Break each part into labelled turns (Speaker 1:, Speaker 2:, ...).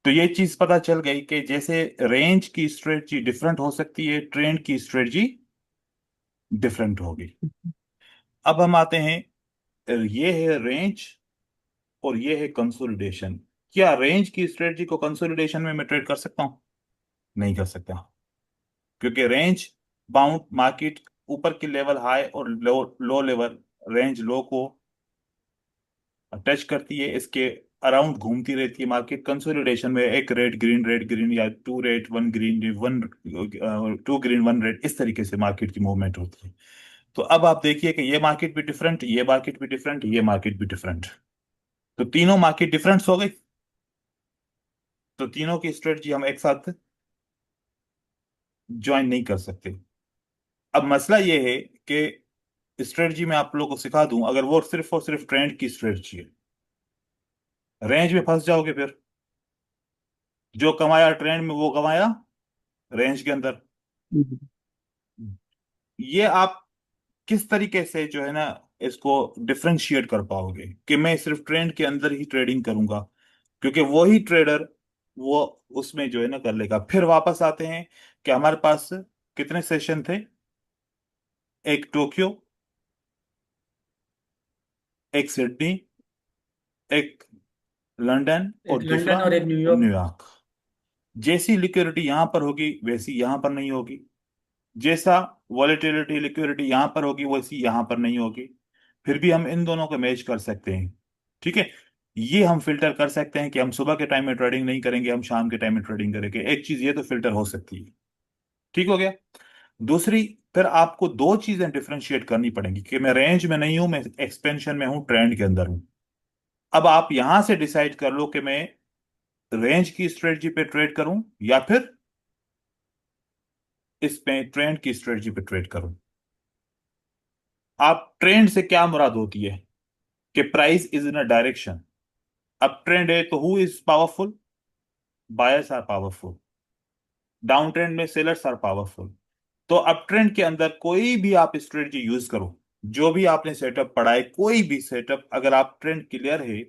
Speaker 1: तो ये चीज पता चल गई कि जैसे रेंज की स्ट्रेटजी डिफरेंट हो सकती है, ट्रेंड की स्ट्रेटजी डिफरेंट होगी। अब हम आते हैं, ये है रेंज और ये है कंसोलिडेशन। क्या रेंज की स्ट्रेटजी को कंसोलिडेशन में मैं ट्रेड कर सकता हूं? नहीं कर सकता, क्योंकि रेंज बाउंड मार्केट ऊपर की लेवल हाई और लो लो लेवल, रेंज लो को टच करती है, इसके अराउंड घूमती रहती है मार्केट। कंसोलिडेशन में एक रेड ग्रीन, या two red one green, one two green one red, इस तरीके से मार्केट की मूवमेंट होती है। तो अब आप देखिए कि ये मार्केट भी डिफरेंट, ये मार्केट भी डिफरेंट, ये मार्केट भी डिफरेंट। तो तीनों मार्केट डिफरेंस हो गई, तो तीनों की स्ट्रेटजी हम एक साथ ज्वाइन नहीं कर सकते। अब मसला ये है कि स्ट्रेटजी में आप लोगों को सिखा दूं, अगर वो सिर्फ और सिर्फ ट्रेंड की स्ट्रेटजी है, रेंज में फंस जाओगे फिर। जो कमाया ट्रेंड में वो कमाया रेंज के अंदर।
Speaker 2: हम्म।
Speaker 1: ये आप किस तरीके से जो है ना इसको डिफरेंशिएट कर पाओगे कि मैं सिर्फ ट्रेंड के अंदर ही ट्रेडिंग करूंगा, क्योंकि वही ट्रेडर वो उसमें जो है ना कर लेगा। फिर वापस आते हैं कि हमारे पास कितने सेशन थे? एक टोक्यो, एक सिडनी, एक लंदन,
Speaker 2: एक
Speaker 1: और दूसरा
Speaker 2: लंदन और एक न्यूयॉर्क।
Speaker 1: न्यूयॉर्क। जैसी लिक्विडिटी यहां पर होगी वैसी यहां पर नहीं होगी, जैसा वॉलेटिलिटी लिक्विडिटी यहां पर होगी वैसी यहां पर नहीं होगी। फिर भी हम इन दोनों को मैच कर सकते हैं, ठीक है। ये हम फिल्टर कर सकते हैं कि हम सुबह के टाइम में ट्रेडिंग नहीं करेंगे, हम शाम के टाइम में ट्रेडिंग करेंगे। एक चीज ये तो फिल्टर हो सकती है, ठीक हो गया। दूसरी, फिर आपको दो चीजें डिफरेंशिएट करनी पड़ेंगी कि मैं रेंज में नहीं हूं, मैं एक्सपेंशन में हूं, ट्रेंड के अंदर हूं। अब आप यहां से डिसाइड कर लो कि मैं रेंज की स्ट्रेटजी पे ट्रेड करूं या फिर इस पे ट्रेंड की स्ट्रेटजी पे ट्रेड करूं। आप ट्रेंड से क्या मुराद होती है कि price is in a direction. अब ट्रेंड है तो who is powerful? Buyers are powerful. Down trend में सेलर्स आर पावरफुल। तो अप ट्रेंड के अंदर कोई भी आप स्ट्रेटजी यूज करो, जो भी आपने सेटअप पढ़ा है, कोई भी सेटअप, अगर आप ट्रेंड क्लियर है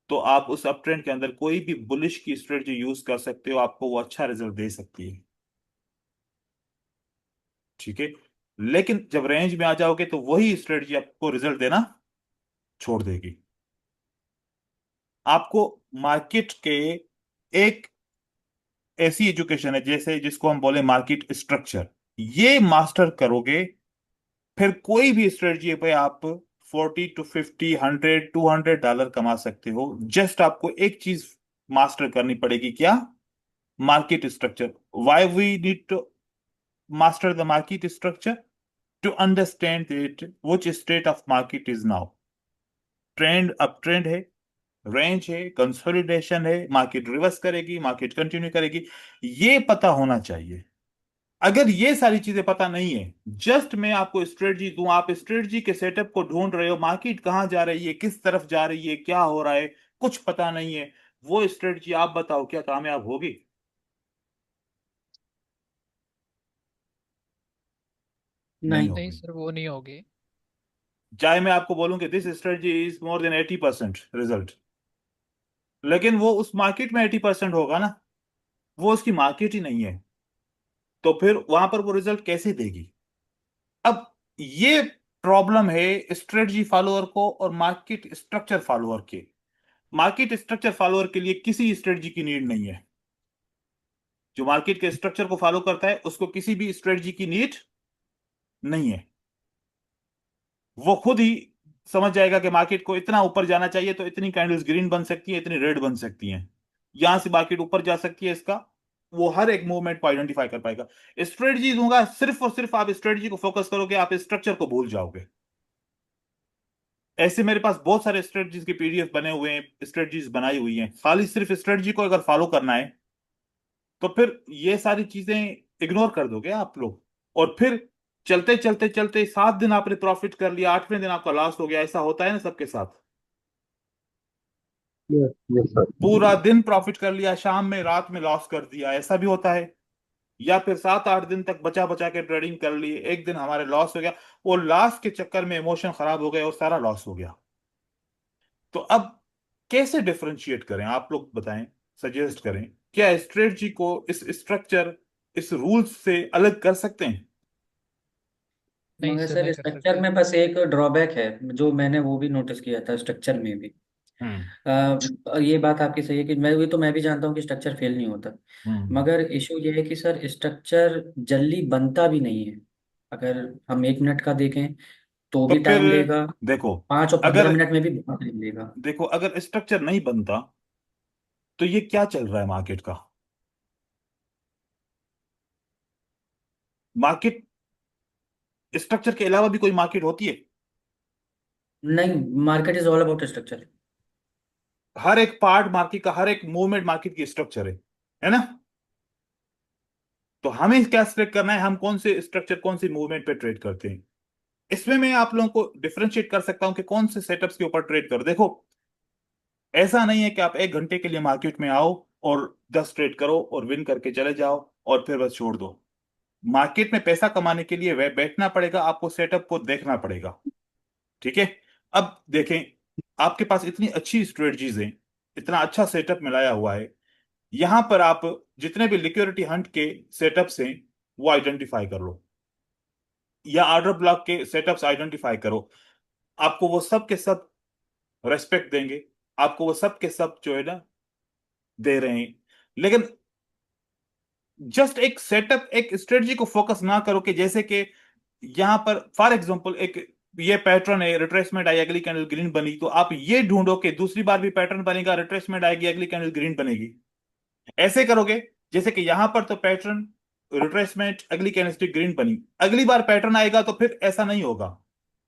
Speaker 1: तो आप उस अप ट्रेंड के अंदर कोई भी बुलिश की स्ट्रेटजी यूज कर सकते हो, आपको वो अच्छा रिजल्ट दे सकती है, ठीक है। लेकिन जब रेंज में आ जाओगे तो वही स्ट्रेटजी आपको रिजल्ट देना छोड़ देगी। आपको मार्केट के एक ऐसी एजुकेशन है जैसे जिसको हम बोले मार्केट स्ट्रक्चर, ये मास्टर करोगे, फिर कोई भी स्ट्रेटजी पे आप 40 to 50, 100, $200 कमा सकते हो। जस्ट आपको एक चीज मास्टर करनी पड़ेगी, क्या? Market structure. Why we need to master the market structure? To understand that which state of market is now. Trend up trend है, रेंज है, कंसोलिडेशन है, मार्केट रिवर्स करेगी, मार्केट कंटिन्यू करेगी, ये पता होना चाहिए। अगर ये सारी चीजें पता नहीं है, जस्ट मैं आपको स्ट्रेटजी दूं, आप स्ट्रेटजी के सेटअप को ढूंढ रहे हो, मार्केट कहां जा रही है, किस तरफ जा रही है, क्या हो रहा है, कुछ पता नहीं है, वो स्ट्रेटजी आप बताओ क्या कामयाब होगी? नहीं
Speaker 2: नहीं।
Speaker 3: नहीं
Speaker 1: होगी।
Speaker 3: सर, वो नहीं होगी।
Speaker 1: चाहे मैं आपको बोलूं कि this strategy is more than 80% result, लेकिन वो उस मार्केट में 80% होगा ना, वो उसकी मार्केट ही नहीं है, तो फिर वहां पर वो रिजल्ट कैसे देगी? अब ये प्रॉब्लम है स्ट्रेटजी फॉलोअर को और मार्केट स्ट्रक्चर फॉलोअर के। मार्केट स्ट्रक्चर फॉलोअर के लिए किसी स्ट्रेटजी की नीड नहीं है। जो मार्केट के स्ट्रक्चर को फॉलो करता है उसको किसी भी स्ट्रेटजी की नीड नहीं है। वो खुद ही समझ जाएगा कि मार्केट को इतना ऊपर जाना चाहिए तो इतनी कैंडल्स ग्रीन बन सकती है, इतनी रेड बन सकती हैं, यहां से मार्केट ऊपर जा सकती है, इसका वो हर एक मूवमेंट को आइडेंटिफाई कर पाएगा। स्ट्रेटजी दूंगा, सिर्फ और सिर्फ आप स्ट्रेटजी को फोकस करोगे, आप स्ट्रक्चर को भूल जाओगे। ऐसे मेरे पास बहुत सारे स्ट्रेटजीज के पीडीएफ बने हुए हैं, स्ट्रेटजीज बनाई हुई हैं, खाली सिर्फ स्ट्रेटजी को अगर फॉलो करना है तो फिर ये सारी चीजें इग्नोर कर दोगे आप लोग। और फिर चलते चलते चलते 7 दिन आपने प्रॉफिट कर लिया, 8वें दिन आपका लॉस हो गया। ऐसा होता है ना सबके साथ?
Speaker 2: Yes yes sir.
Speaker 1: पूरा दिन प्रॉफिट कर लिया, शाम में रात में लॉस कर दिया, ऐसा भी होता है। या फिर 7 8 दिन तक बचा बचा के ट्रेडिंग कर ली, एक दिन हमारे लॉस हो गया, वो लॉस के चक्कर में इमोशन खराब हो गए और सारा लॉस हो गया। तो अब कैसे डिफरेंशिएट करें, आप लोग बताएं। सजेस्ट करें, क्या स्ट्रेटजी को इस स्ट्रक्चर, इस रूल्स से अलग कर सकते हैं?
Speaker 3: नहीं,
Speaker 2: मगर
Speaker 3: इससे
Speaker 2: सर
Speaker 3: अलग कर सकते
Speaker 2: स्ट्रक्चर
Speaker 3: हैं।
Speaker 2: में बस एक ड्रॉबैक है, जो मैंने वो भी नोटिस किया था स्ट्रक्चर में भी।
Speaker 1: हम्म।
Speaker 2: ये बात आपकी सही है कि मैं भी जानता हूँ कि स्ट्रक्चर फेल नहीं होता।
Speaker 1: हम्म।
Speaker 2: मगर इशू ये है कि सर स्ट्रक्चर जल्दी बनता भी नहीं है। अगर हम 1 मिनट का देखें तो
Speaker 1: तो
Speaker 2: भी
Speaker 1: फिर
Speaker 2: टाइम लेगा,
Speaker 1: देखो,
Speaker 2: 5 और 15 मिनट में भी बहुत टाइम लेगा।
Speaker 1: देखो अगर स्ट्रक्चर नहीं बनता तो ये क्या चल रहा है मार्केट का? मार्केट, स्ट्रक्चर के अलावा भी कोई मार्केट होती है?
Speaker 2: नहीं, market is all about structure.
Speaker 1: हर एक पार्ट मार्केट का, हर एक मूवमेंट मार्केट की स्ट्रक्चर है ना? तो हमें क्या सिलेक्ट करना है, हम कौन से स्ट्रक्चर, कौन सी मूवमेंट पे ट्रेड करते हैं। इसमें मैं आप लोगों को डिफरेंशिएट कर सकता हूं कि कौन से सेटअप्स के ऊपर ट्रेड कर। देखो, ऐसा नहीं है कि आप 1 घंटे के लिए मार्केट में आओ और 10 ट्रेड करो और विन करके चले जाओ और फिर बस छोड़ दो। मार्केट में पैसा कमाने के लिए वह बैठना पड़ेगा, आपको सेटअप को देखना पड़ेगा। ठीक है? अब देखें, आपके पास इतनी अच्छी स्ट्रेटजीज हैं, इतना अच्छा सेटअप मिलाया हुआ है। यहां पर आप जितने भी लिक्विडिटी हंट के सेटअप्स हैं वो आइडेंटिफाई कर लो, या ऑर्डर ब्लॉक के सेटअप्स आइडेंटिफाई करो। आपको वो सब के सब रेस्पेक्ट देंगे, आपको वो सब के सब जो है ना दे रहे हैं। लेकिन जस्ट एक सेटअप, एक स्ट्रेटजी को फोकस ना करो कि जैसे कि यहां पर फॉर एग्जांपल एक ये पैटर्न है, रिट्रेसमेंट आई, अगली कैंडल ग्रीन बनी, तो आप ये ढूंढो कि दूसरी बार भी पैटर्न बनेगा, रिट्रेसमेंट आएगी, अगली कैंडल ग्रीन बनेगी। ऐसे करोगे जैसे कि यहां पर तो पैटर्न, रिट्रेसमेंट, अगली कैंडलस्टिक ग्रीन बनी, अगली बार पैटर्न आएगा तो फिर ऐसा नहीं होगा।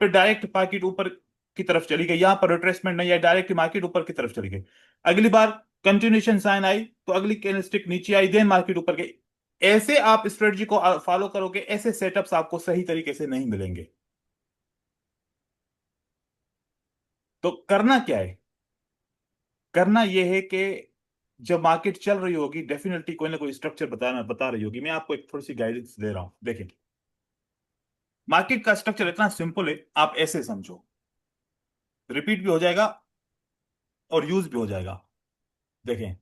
Speaker 1: फिर डायरेक्ट मार्केट ऊपर की तरफ चली गई, यहां पर रिट्रेसमेंट नहीं आई, डायरेक्ट मार्केट ऊपर की तरफ चली गई। अगली बार कंटिन्यूएशन साइन आई तो अगली कैंडलस्टिक नीचे आई, देन मार्केट ऊपर गई। ऐसे आप स्ट्रेटजी को फॉलो करोगे, ऐसे सेटअप्स आपको सही तरीके से नहीं मिलेंगे। तो करना क्या है? करना यह है कि जब मार्केट चल रही होगी डेफिनेटली कोई ना कोई स्ट्रक्चर बता रही होगी। मैं आपको एक थोड़ी सी गाइडेंस दे रहा हूं। देखिए, मार्केट का स्ट्रक्चर इतना सिंपल है, आप ऐसे समझो, रिपीट भी हो जाएगा और यूज भी हो जाएगा। देखें,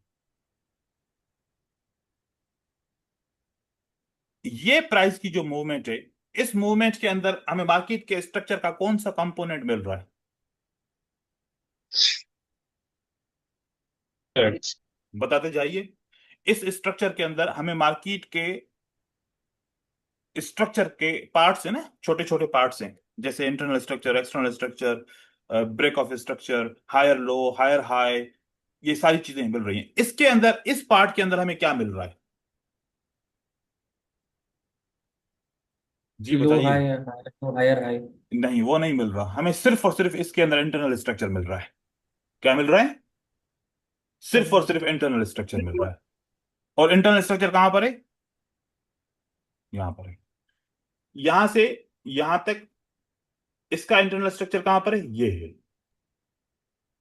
Speaker 1: ये प्राइस की जो मूवमेंट है, इस मूवमेंट के अंदर हमें मार्केट के स्ट्रक्चर का कौन सा कंपोनेंट मिल रहा है? बताते जाइए। इस स्ट्रक्चर के अंदर हमें मार्केट के स्ट्रक्चर के पार्ट्स है ना, छोटे छोटे पार्ट्स हैं, जैसे internal structure, external structure, break of structure, higher low, higher high, ये सारी चीजें मिल रही हैं। इसके अंदर, इस पार्ट के अंदर हमें क्या मिल रहा है? जी
Speaker 2: लो
Speaker 1: बताइए।
Speaker 2: High, higher high.
Speaker 1: नहीं, वो नहीं मिल रहा हमें, सिर्फ और सिर्फ इसके अंदर इंटरनल स्ट्रक्चर मिल रहा है। क्या मिल रहा है? सिर्फ और सिर्फ इंटरनल स्ट्रक्चर मिल रहा है। और इंटरनल स्ट्रक्चर कहां पर है? यहां पर है। यहां से यहां तक इसका इंटरनल स्ट्रक्चर कहां पर है? ये है।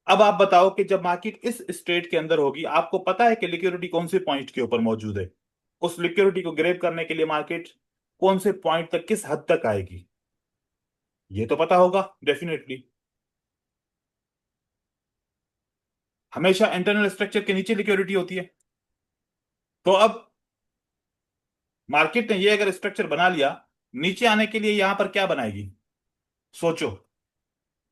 Speaker 1: अब आप बताओ कि जब मार्केट इस स्टेट के अंदर होगी, आपको पता है कि लिक्विडिटी कौन से पॉइंट के ऊपर मौजूद है? उस लिक्विडिटी को ग्रैब करने के लिए मार्केट कौन से पॉइंट तक, किस हद तक आएगी, ये तो पता होगा डेफिनेटली। हमेशा इंटरनल स्ट्रक्चर के नीचे लिक्विडिटी होती है। तो अब मार्केट ने ये अगर स्ट्रक्चर बना लिया, नीचे आने के लिए यहां पर क्या बनाएगी? सोचो।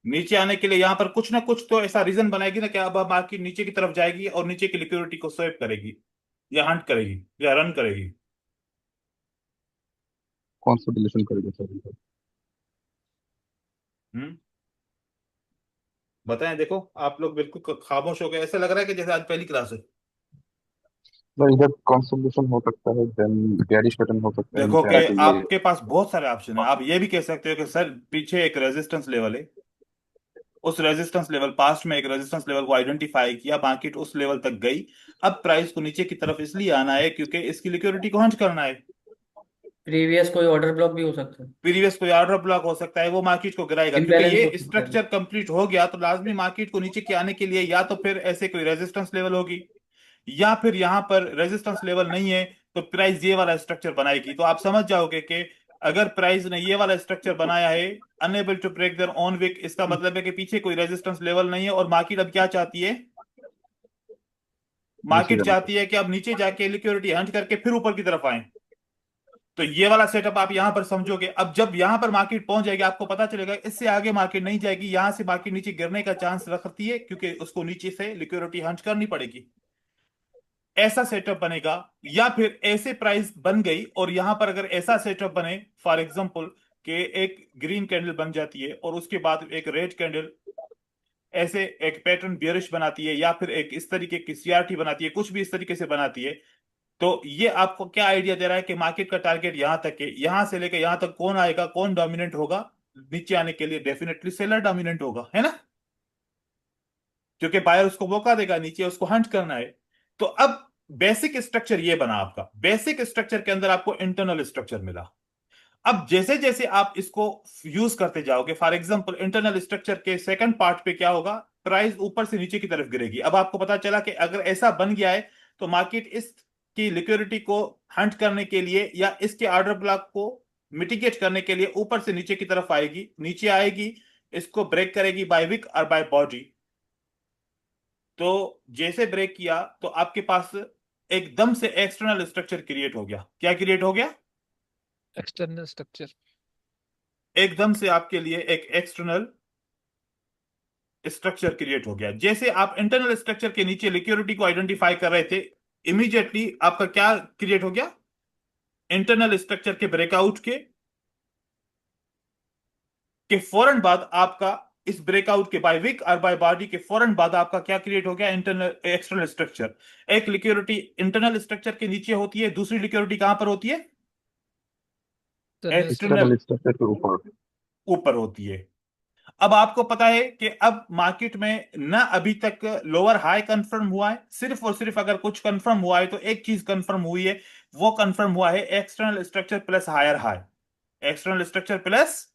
Speaker 1: नीचे आने के लिए यहां पर कुछ ना कुछ तो ऐसा रीजन बनाएगी ना कि अब मार्केट नीचे की तरफ जाएगी और नीचे की लिक्विडिटी को स्वेप करेगी, या हंट करेगी, या रन करेगी।
Speaker 4: कंसोलिडेशन करेगा सर।
Speaker 1: हम्म। बताएं। देखो, आप लोग बिल्कुल खामोश हो गए, ऐसा लग रहा है कि जैसे आज पहली क्लास है।
Speaker 4: सर इधर कंसोलिडेशन हो सकता है, देन गैरिश पैटर्न हो सकता है,
Speaker 1: देखो
Speaker 4: नीचे
Speaker 1: कि
Speaker 4: आना चाहिए।
Speaker 1: आपके पास बहुत सारे ऑप्शन है। आप ये भी कह सकते हो कि सर पीछे एक रेजिस्टेंस लेवल है, उस रेजिस्टेंस लेवल, पास्ट में एक रेजिस्टेंस लेवल को आइडेंटिफाई किया, मार्केट उस लेवल तक गई। अब प्राइस को नीचे की तरफ इसलिए आना है क्योंकि इसकी लिक्विडिटी को हंट करना है।
Speaker 2: प्रीवियस कोई ऑर्डर ब्लॉक भी हो सकता है।
Speaker 1: प्रीवियस कोई ऑर्डर ब्लॉक हो सकता है, वो मार्केट को गिराएगा, क्योंकि
Speaker 2: इम्बैलेंस हो
Speaker 1: ये
Speaker 2: सकता है।
Speaker 1: स्ट्रक्चर कंप्लीट हो गया तो लाजमी मार्केट को नीचे के आने के लिए या तो फिर ऐसे कोई रेजिस्टेंस लेवल होगी, या फिर यहां पर रेजिस्टेंस लेवल नहीं है तो प्राइस ये वाला स्ट्रक्चर बनाएगी। तो आप समझ जाओगे कि अगर प्राइस ने ये वाला स्ट्रक्चर बनाया है, unable to break their own wick, इसका मतलब है कि पीछे कोई रेजिस्टेंस लेवल नहीं है और मार्केट अब क्या चाहती है? मार्केट
Speaker 4: जाना
Speaker 1: चाहती है कि अब नीचे जाके लिक्विडिटी हंट करके फिर ऊपर की तरफ आए। तो ये वाला सेटअप आप यहां पर समझोगे। अब जब यहां पर मार्केट पहुंच जाएगी आपको पता चलेगा इससे आगे मार्केट नहीं जाएगी, यहां से मार्केट नीचे गिरने का चांस रखती है क्योंकि उसको नीचे से लिक्विडिटी हंट करनी पड़ेगी। ऐसा सेटअप बनेगा। या फिर ऐसे प्राइस बन गई और यहां पर अगर ऐसा सेटअप बने फॉर एग्जांपल कि एक ग्रीन कैंडल बन जाती है और उसके बाद एक रेड कैंडल ऐसे एक पैटर्न बियरिश बनाती है या फिर एक इस तरीके की सीआरटी बनाती है, कुछ भी इस तरीके से बनाती है, तो ये आपको क्या आइडिया दे रहा है कि मार्केट का टारगेट यहां तक है, यहां से लेकर यहां तक कौन आएगा, कौन डोमिनेंट होगा नीचे आने के लिए? डेफिनेटली सेलर डोमिनेंट होगा, है ना, क्योंकि बायर उसको मौका देगा, नीचे उसको हंट करना है। तो अब बेसिक स्ट्रक्चर ये बना आपका। बेसिक स्ट्रक्चर के अंदर आपको इंटरनल स्ट्रक्चर मिला। अब जैसे जैसे आप इसको यूज करते जाओगे, फॉर एग्जांपल इंटरनल स्ट्रक्चर के सेकंड पार्ट पे क्या होगा, प्राइस ऊपर से नीचे की तरफ गिरेगी। अब आपको पता चला कि अगर ऐसा बन गया है तो मार्केट इसकी लिक्विडिटी को हंट करने के लिए या इसके ऑर्डर ब्लॉक को मिटिगेट करने के लिए ऊपर से नीचे की तरफ आएगी, नीचे आएगी, इसको ब्रेक करेगी बाय विक और बाय बॉडी। तो जैसे ब्रेक किया तो आपके पास एकदम से एक्सटर्नल स्ट्रक्चर क्रिएट हो गया। क्या क्रिएट हो गया?
Speaker 3: External structure.
Speaker 1: एकदम से आपके लिए एक एक्सटर्नल स्ट्रक्चर क्रिएट हो गया। जैसे आप इंटरनल स्ट्रक्चर के नीचे लिक्विडिटी को आइडेंटिफाई कर रहे थे, इमीडिएटली आपका क्या क्रिएट हो गया? इंटरनल स्ट्रक्चर के ब्रेकआउट के फौरन बाद आपका इस ब्रेकआउट के बाय विक और बाय बॉडी के फौरन बाद आपका क्या क्रिएट हो गया? Internal external structure. एक लिक्विडिटी इंटरनल स्ट्रक्चर के नीचे होती है, दूसरी लिक्विडिटी कहां पर होती है?
Speaker 3: एक्सटर्नल
Speaker 1: एक्सटर्नल
Speaker 4: एक्सटर्नल स्ट्रक्चर के ऊपर।
Speaker 1: ऊपर होती है। अब आपको पता है कि अब मार्केट में ना अभी तक लोअर हाई कंफर्म हुआ है, सिर्फ और सिर्फ अगर कुछ कंफर्म हुआ है तो एक चीज कंफर्म हुई है, वो कंफर्म हुआ है external structure plus higher high. External structure plus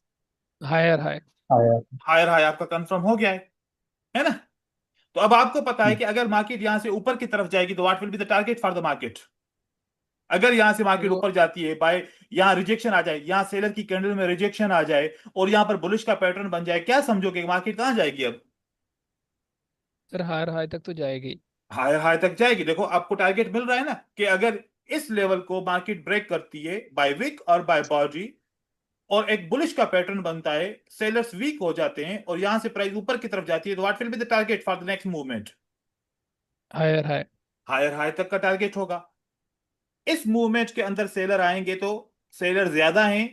Speaker 3: higher high.
Speaker 1: Higher high आपका कंफर्म हो गया है ना? तो अब आपको पता है कि अगर मार्केट यहां से ऊपर की तरफ जाएगी तो what will be the target for the market. अगर यहां से मार्केट
Speaker 3: वो
Speaker 1: ऊपर जाती है, बाय यहां रिजेक्शन आ जाए, यहां सेलर की कैंडल में रिजेक्शन आ जाए और यहां पर बुलिश का पैटर्न बन जाए, क्या समझोगे मार्केट कहां जाएगी? अब
Speaker 3: सर हायर हाई तक तो जाएगी।
Speaker 1: हायर हाई तक जाएगी। देखो आपको टारगेट मिल रहा है ना कि अगर इस लेवल को मार्केट ब्रेक करती है बाय विक और बाय बॉडी और एक बुलिश का पैटर्न बनता है, सेलर्स वीक हो जाते हैं और यहां से प्राइस ऊपर की तरफ जाती है, तो what will be the target for the next movement?
Speaker 3: Higher high.
Speaker 1: Higher high तक का टारगेट होगा। इस मूवमेंट के अंदर सेलर आएंगे तो सेलर ज्यादा हैं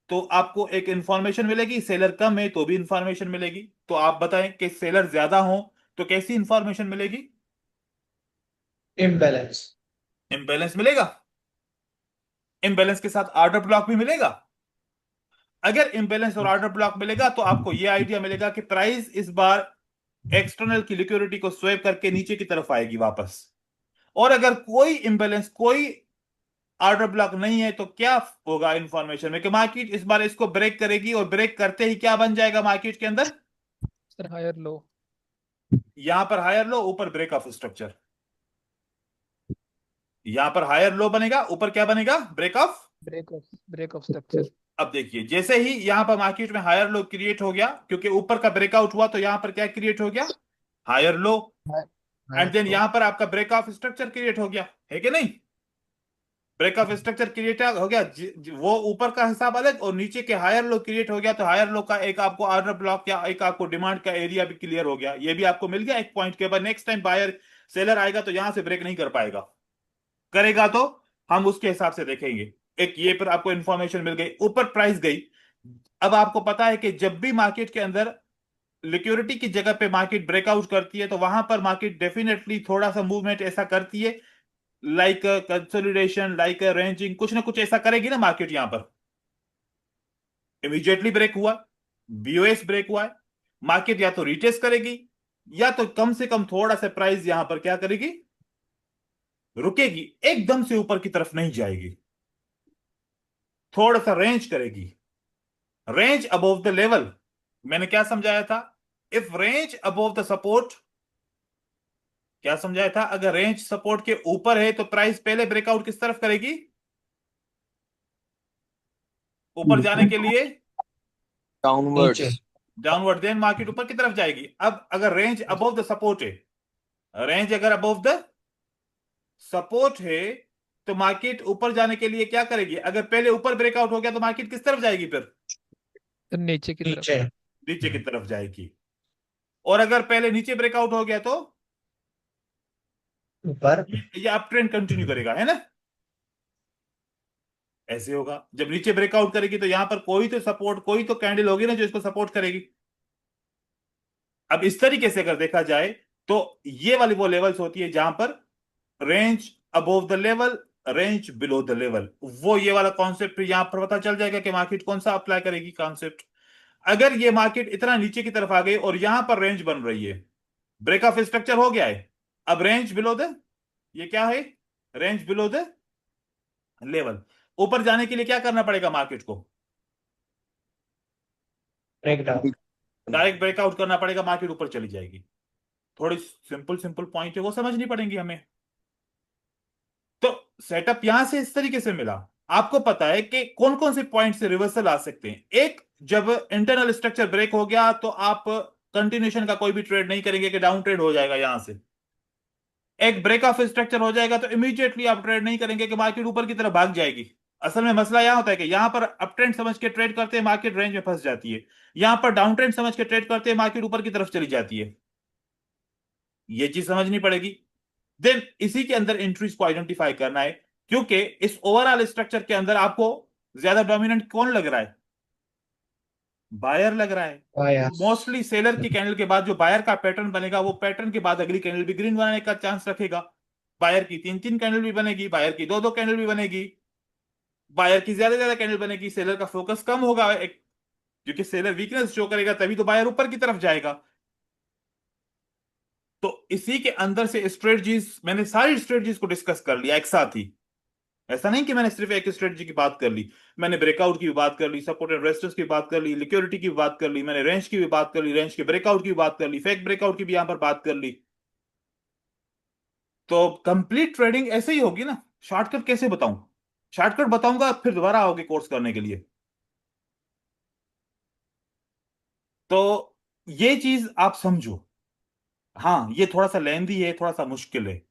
Speaker 1: तो आपको एक इंफॉर्मेशन मिलेगी, सेलर कम है तो भी इंफॉर्मेशन मिलेगी। तो आप बताएं कि सेलर ज्यादा हो तो कैसी इंफॉर्मेशन मिलेगी?
Speaker 5: इम्बैलेंस।
Speaker 1: इम्बैलेंस मिलेगा। इम्बैलेंस के साथ ऑर्डर ब्लॉक भी मिलेगा। अगर इम्बैलेंस और ऑर्डर ब्लॉक मिलेगा तो आपको यह आइडिया मिलेगा कि प्राइस इस बार एक्सटर्नल की लिक्विडिटी को स्वेप करके नीचे की तरफ आएगी वापस। और अगर कोई इम्बैलेंस, कोई ऑर्डर ब्लॉक नहीं है तो क्या होगा इंफॉर्मेशन में कि मार्केट इस बार इसको ब्रेक करेगी और ब्रेक करते ही क्या बन जाएगा मार्केट के अंदर?
Speaker 3: Sir higher low.
Speaker 1: यहां पर हायर लो, ऊपर ब्रेक ऑफ स्ट्रक्चर। यहां पर हायर लो बनेगा, ऊपर क्या बनेगा? Break of.
Speaker 3: Break of structure.
Speaker 1: अब देखिए जैसे ही यहां पर मार्केट में हायर लो क्रिएट हो गया क्योंकि ऊपर का ब्रेकआउट हुआ, तो यहां पर क्या क्रिएट हो गया? Higher low. And
Speaker 3: higher
Speaker 1: then
Speaker 3: low.
Speaker 1: यहां पर आपका ब्रेक ऑफ स्ट्रक्चर क्रिएट हो गया, है कि नहीं? ब्रेक ऑफ स्ट्रक्चर क्रिएट हो गया, वो ऊपर का हिसाब अलग और नीचे के हायर लो क्रिएट हो गया, तो हायर लो का एक आपको ऑर्डर ब्लॉक या एक आपको डिमांड का एरिया भी क्लियर हो गया। ये भी आपको मिल गया एक पॉइंट के बाद। नेक्स्ट टाइम बायर सेलर आएगा तो यहां से ब्रेक नहीं कर पाएगा, करेगा तो हम उसके हिसाब से देखेंगे। एक ये पर आपको इंफॉर्मेशन मिल गई, ऊपर प्राइस गई। अब आपको पता है कि जब भी मार्केट के अंदर लिक्विडिटी की जगह पे मार्केट ब्रेकआउट करती है तो वहां पर मार्केट डेफिनेटली थोड़ा सा मूवमेंट ऐसा करती है, लाइक कंसोलिडेशन, लाइक रेंजिंग, कुछ ना कुछ ऐसा करेगी ना मार्केट। यहां पर इमीडिएटली ब्रेक हुआ, बीओएस ब्रेक हुआ है, मार्केट या तो रिटेस्ट करेगी या तो कम से कम थोड़ा सा प्राइस यहां पर क्या करेगी? रुकेगी, एकदम से ऊपर की तरफ नहीं जाएगी, थोड़ा सा रेंज करेगी। रेंज अबोव द लेवल, मैंने क्या समझाया था? If range above the support, क्या समझाया था? अगर रेंज सपोर्ट के ऊपर है तो प्राइस पहले ब्रेकआउट किस तरफ करेगी? ऊपर जाने के लिए
Speaker 5: नीचे।
Speaker 1: डाउनवर्ड, देन मार्केट ऊपर की तरफ जाएगी। अब अगर रेंज अबव द सपोर्ट है, रेंज अगर अबव द सपोर्ट है, तो मार्केट ऊपर जाने के लिए क्या करेगी? अगर पहले ऊपर ब्रेकआउट हो गया तो मार्केट किस तरफ जाएगी फिर?
Speaker 3: सर नीचे की तरफ।
Speaker 5: नीचे
Speaker 1: नीचे की तरफ जाएगी। और अगर पहले नीचे ब्रेकआउट हो गया तो
Speaker 5: ऊपर।
Speaker 1: ये अप ट्रेंड कंटिन्यू करेगा, है ना? ऐसे होगा। जब नीचे ब्रेकआउट करेगी तो यहां पर कोई तो सपोर्ट, कोई तो कैंडल होगी ना जो इसको सपोर्ट करेगी। अब इस तरीके से अगर देखा जाए तो ये वाली वो लेवल्स होती है जहां पर range above the level, range below the level, वो ये वाला कॉन्सेप्ट यहां पर पता चल जाएगा कि मार्केट कौन सा अप्लाई करेगी कॉन्सेप्ट। अगर ये मार्केट इतना नीचे की तरफ आ गई और यहां पर रेंज बन रही है, ब्रेक ऑफ स्ट्रक्चर हो गया है, अब रेंज बिलो द, ये क्या है? Range below the level. ऊपर जाने के लिए क्या करना पड़ेगा मार्केट को?
Speaker 5: ब्रेकडाउन।
Speaker 1: डायरेक्ट ब्रेकआउट करना पड़ेगा, मार्केट ऊपर चली जाएगी। थोड़ी सिंपल सिंपल पॉइंट है, वो समझनी पड़ेंगी हमें। तो सेटअप यहां से इस तरीके से मिला। आपको पता है कि कौन कौन से पॉइंट से रिवर्सल आ सकते हैं। एक, जब इंटरनल स्ट्रक्चर ब्रेक हो गया तो आप कंटिन्यूशन का कोई भी ट्रेड नहीं करेंगे कि डाउन ट्रेड हो जाएगा यहां से। एक ब्रेक ऑफ स्ट्रक्चर हो जाएगा तो इमीडिएटली आप ट्रेड नहीं करेंगे कि मार्केट ऊपर की तरफ भाग जाएगी। असल में मसला यह होता है कि यहां पर अप ट्रेंड समझ के ट्रेड करते हैं, मार्केट रेंज में फंस जाती है। यहां पर डाउन ट्रेंड समझ के ट्रेड करते हैं, मार्केट ऊपर की तरफ चली जाती है। ये चीज समझनी पड़ेगी। देन इसी के अंदर एंट्रीज को आइडेंटिफाई करना है, क्योंकि इस ओवरऑल स्ट्रक्चर के अंदर आपको ज्यादा डोमिनेंट कौन लग रहा है? बायर लग रहा है।
Speaker 5: बायर।
Speaker 1: मोस्टली सेलर की कैंडल के बाद जो बायर का पैटर्न बनेगा, वो पैटर्न के बाद अगली कैंडल भी ग्रीन बनाने का चांस रखेगा। बायर की तीन तीन कैंडल भी बनेगी, बायर की दो दो कैंडल भी बनेगी, बायर की ज्यादा ज्यादा कैंडल बनेगी। सेलर का फोकस कम होगा, एक, क्योंकि सेलर वीकनेस शो करेगा तभी तो बायर ऊपर की तरफ जाएगा। तो इसी के अंदर से स्ट्रेटजीज, मैंने सारी स्ट्रेटजीज को डिस्कस कर लिया एक साथ ही। ऐसा नहीं कि मैंने सिर्फ एक स्ट्रेटजी की बात कर ली, मैंने ब्रेकआउट की भी बात कर ली, सपोर्ट एंड रेजिस्टेंस की बात कर ली, लिक्विडिटी की भी बात कर ली, मैंने रेंज की भी बात कर ली, रेंज के ब्रेकआउट की भी बात कर ली, फेक ब्रेकआउट की भी यहां पर बात कर ली। तो कंप्लीट ट्रेडिंग ऐसे ही होगी ना। शॉर्टकट कैसे बताऊं? शॉर्टकट बताऊंगा फिर दोबारा आओगे कोर्स करने के लिए। तो ये चीज आप समझो। हाँ, ये थोड़ा सा लेंदी है, थोड़ा सा मुश्किल है,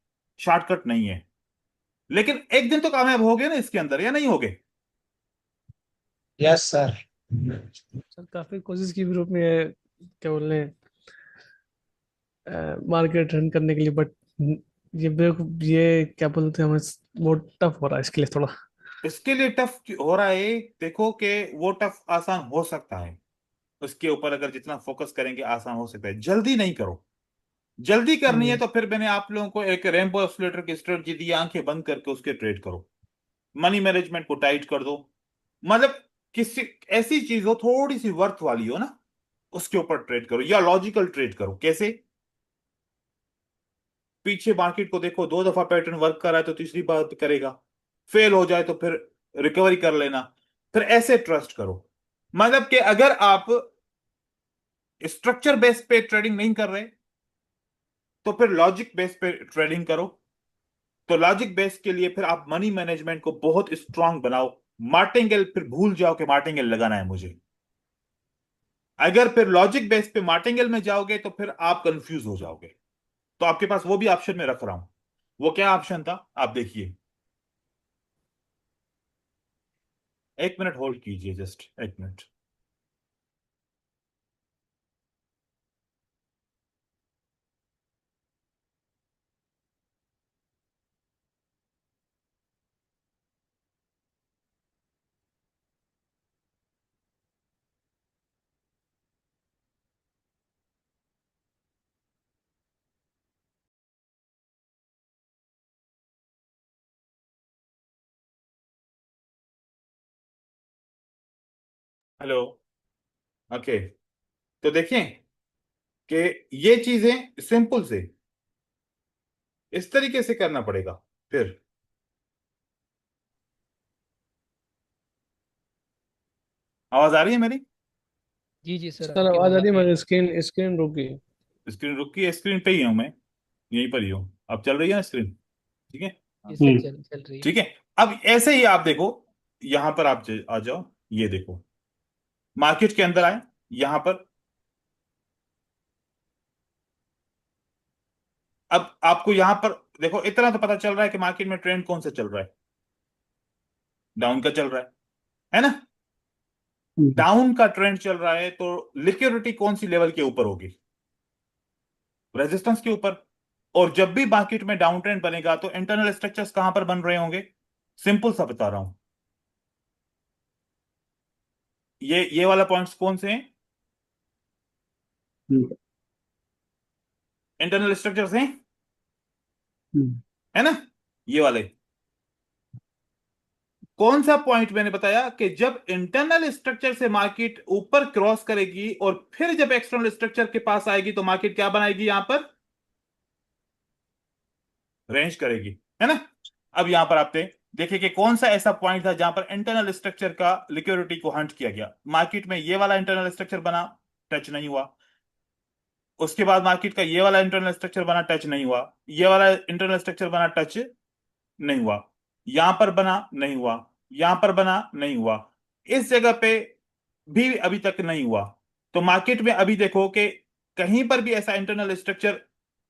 Speaker 1: शॉर्टकट नहीं है, लेकिन एक दिन तो कामयाब होगे ना इसके अंदर, या नहीं होगे?
Speaker 5: Yes sir.
Speaker 6: सर काफी कोशिश की ग्रुप में क्या बोलने मार्केट रन करने के लिए, बट ये क्या बोलते हैं, हमें बहुत टफ हो रहा है इसके लिए थोड़ा।
Speaker 1: इसके लिए टफ हो रहा है, देखो कि वो टफ आसान हो सकता है। उसके ऊपर अगर जितना फोकस करेंगे आसान हो सकता है। जल्दी नहीं करो। जल्दी करनी है तो फिर मैंने आप लोगों को एक रेनबो ऑसिलेटर की स्ट्रेटजी दी, आंखें बंद करके उसके ट्रेड करो। मनी मैनेजमेंट को टाइट कर दो। मतलब किसी ऐसी चीज हो थोड़ी सी वर्थ वाली हो ना, उसके ऊपर ट्रेड करो, या लॉजिकल ट्रेड करो। कैसे? पीछे मार्केट को देखो, दो दफा पैटर्न वर्क कर रहा है तो तीसरी बार भी करेगा। फेल हो जाए तो फिर रिकवरी कर लेना। फिर ऐसे ट्रस्ट करो। मतलब कि अगर आप स्ट्रक्चर बेस पे ट्रेडिंग नहीं कर रहे तो फिर लॉजिक बेस पे ट्रेडिंग करो। तो लॉजिक बेस के लिए फिर आप मनी मैनेजमेंट को बहुत स्ट्रांग बनाओ। मार्टिंगेल फिर भूल जाओ कि मार्टिंगेल लगाना है मुझे। अगर फिर लॉजिक बेस पे मार्टिंगेल में जाओगे तो फिर आप कंफ्यूज हो जाओगे। तो आपके पास वो भी ऑप्शन में रख रहा हूं। वो क्या ऑप्शन था आप देखिए। एक मिनट होल्ड कीजिए, जस्ट एक मिनट। हेलो। ओके। तो देखें कि ये चीजें सिंपल से इस तरीके से करना पड़ेगा। फिर आवाज आ रही है मेरी?
Speaker 3: जी जी सर,
Speaker 6: सर
Speaker 3: आपकी
Speaker 6: आवाज
Speaker 3: आवाज
Speaker 6: आ
Speaker 3: आ
Speaker 6: रही है,
Speaker 3: रही है।
Speaker 6: मगर स्क्रीन स्क्रीन रुक गई।
Speaker 1: स्क्रीन रुकी है? स्क्रीन पे ही हूं मैं, यहीं पर ही हूं। अब चल रही है ना स्क्रीन? ठीक है।
Speaker 3: जी
Speaker 1: हाँ,
Speaker 3: सर, चल रही है।
Speaker 1: ठीक है। अब ऐसे ही आप देखो, यहां पर आप आ जाओ। ये देखो, मार्केट के अंदर आए, यहां पर। अब आपको यहां पर देखो इतना तो पता चल रहा है कि मार्केट में ट्रेंड कौन सा चल रहा है, डाउन का चल रहा है ना। डाउन का ट्रेंड चल रहा है तो लिक्विडिटी कौन सी लेवल के ऊपर होगी, रेजिस्टेंस के ऊपर। और जब भी मार्केट में डाउन ट्रेंड बनेगा तो इंटरनल स्ट्रक्चर्स कहां पर बन रहे होंगे, सिंपल सा बता रहा हूं, ये वाला पॉइंट्स कौन से हैं, इंटरनल स्ट्रक्चर्स हैं, है ना, ये वाले। कौन सा पॉइंट मैंने बताया कि जब इंटरनल स्ट्रक्चर से मार्केट ऊपर क्रॉस करेगी और फिर जब एक्सटर्नल स्ट्रक्चर के पास आएगी तो मार्केट क्या बनाएगी, यहां पर रेंज करेगी, है ना। अब यहां पर आप देखिए कि कौन सा ऐसा पॉइंट था जहां पर इंटरनल स्ट्रक्चर का लिक्विडिटी को हंट किया गया। मार्केट में ये वाला इंटरनल स्ट्रक्चर बना, टच नहीं हुआ। उसके बाद मार्केट का ये वाला इंटरनल स्ट्रक्चर बना, टच नहीं हुआ। ये वाला इंटरनल स्ट्रक्चर बना, टच नहीं हुआ। यहां पर बना, नहीं हुआ। यहां पर बना, नहीं हुआ। इस जगह पे भी अभी तक नहीं हुआ। तो मार्केट में अभी देखो कि कहीं पर भी ऐसा इंटरनल स्ट्रक्चर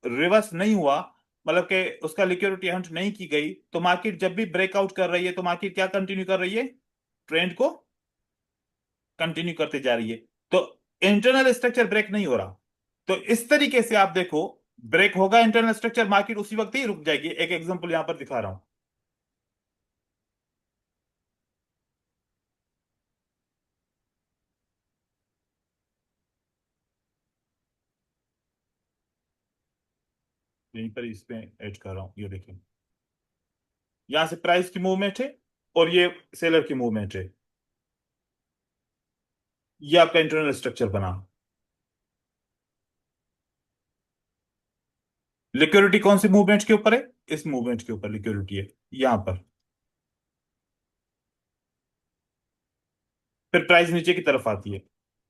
Speaker 1: रिवर्स नहीं हुआ, मतलब कि उसका लिक्विडिटी हंट नहीं की गई, तो मार्केट जब भी ब्रेकआउट कर रही है तो मार्केट क्या कंटिन्यू कर रही है, ट्रेंड को कंटिन्यू करते जा रही है। तो इंटरनल स्ट्रक्चर ब्रेक नहीं हो रहा। तो इस तरीके से आप देखो, ब्रेक होगा इंटरनल स्ट्रक्चर, मार्केट उसी वक्त ही रुक जाएगी। एक एग्जांपल यहां पर दिखा रहा हूं। यहीं पर इसमें ऐड कर रहा हूं, ये देखिए, यहां से प्राइस की मूवमेंट है और ये सेलर की मूवमेंट है। ये आपका इंटरनल स्ट्रक्चर बना। लिक्विडिटी कौन सी मूवमेंट के ऊपर है, इस मूवमेंट के ऊपर लिक्विडिटी है, यहां पर। फिर प्राइस नीचे की तरफ आती है,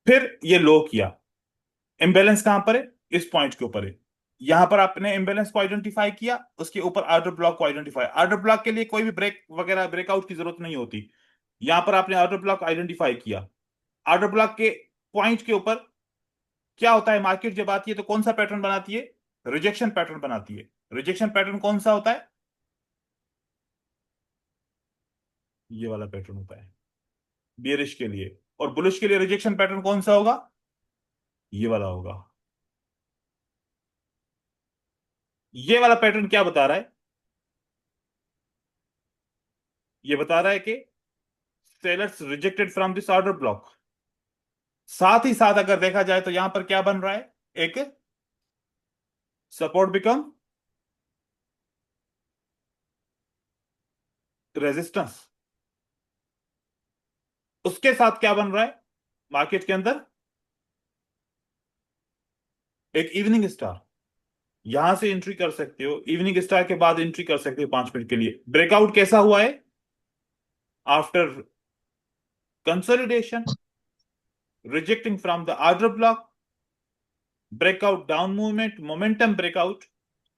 Speaker 1: फिर ये लो किया। इम्बेलेंस कहां पर है, इस पॉइंट के ऊपर है। यहां पर आपने इम्बेलेंस को आइडेंटिफाई किया, उसके ऊपर ऑर्डर ब्लॉक को आइडेंटिफाई। ऑर्डर ब्लॉक के लिए कोई भी ब्रेक वगैरह ब्रेकआउट की जरूरत नहीं होती। यहां पर आपने ऑर्डर ब्लॉक आइडेंटिफाई किया। ऑर्डर ब्लॉक के पॉइंट के ऊपर क्या होता है, मार्केट जब आती है तो कौन सा पैटर्न बनाती है, रिजेक्शन पैटर्न बनाती है। रिजेक्शन पैटर्न कौन सा होता है, ये वाला पैटर्न होता है बियरिश के लिए। और बुलिश के लिए रिजेक्शन पैटर्न कौन सा होगा, ये वाला होगा। ये वाला पैटर्न क्या बता रहा है, ये बता रहा है कि sellers rejected from this order block. साथ ही साथ अगर देखा जाए तो यहां पर क्या बन रहा है, एक सपोर्ट बिकम रेजिस्टेंस। उसके साथ क्या बन रहा है मार्केट के अंदर, एक इवनिंग स्टार। यहां से एंट्री कर सकते हो, इवनिंग स्टार के बाद एंट्री कर सकते हो 5 मिनट के लिए। ब्रेकआउट कैसा हुआ है, after consolidation, rejecting from the order block, breakout down movement, momentum breakout,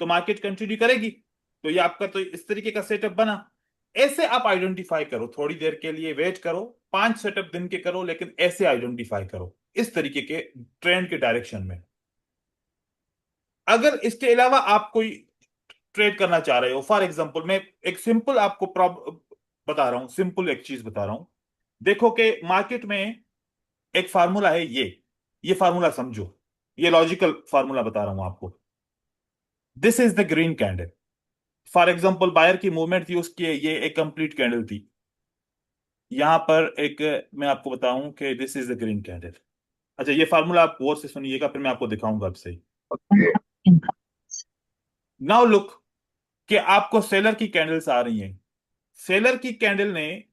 Speaker 1: तो मार्केट कंटिन्यू करेगी। तो ये आपका तो इस तरीके का सेटअप बना। ऐसे आप आइडेंटिफाई करो, थोड़ी देर के लिए वेट करो, 5 सेटअप दिन के करो, लेकिन ऐसे आइडेंटिफाई करो इस तरीके के ट्रेंड के डायरेक्शन में। अगर इसके अलावा आप कोई ट्रेड करना चाह रहे हो, फॉर एग्जांपल मैं एक सिंपल आपको बता रहा हूं, सिंपल एक चीज बता रहा हूं। देखो कि मार्केट में एक फार्मूला है, ये फार्मूला समझो, ये लॉजिकल फार्मूला बता रहा हूं आपको। This is the green candle. For example buyer की मूवमेंट थी उसकी, ये एक कंप्लीट कैंडल थी। यहां पर एक मैं आपको बताऊं कि this is the green candle. अच्छा, ये फार्मूला आप गौर से सुनिएगा, फिर मैं आपको दिखाऊंगा अब से। नाउ लुक कि आपको सेलर की कैंडल्स आ रही हैं। सेलर की कैंडल ने,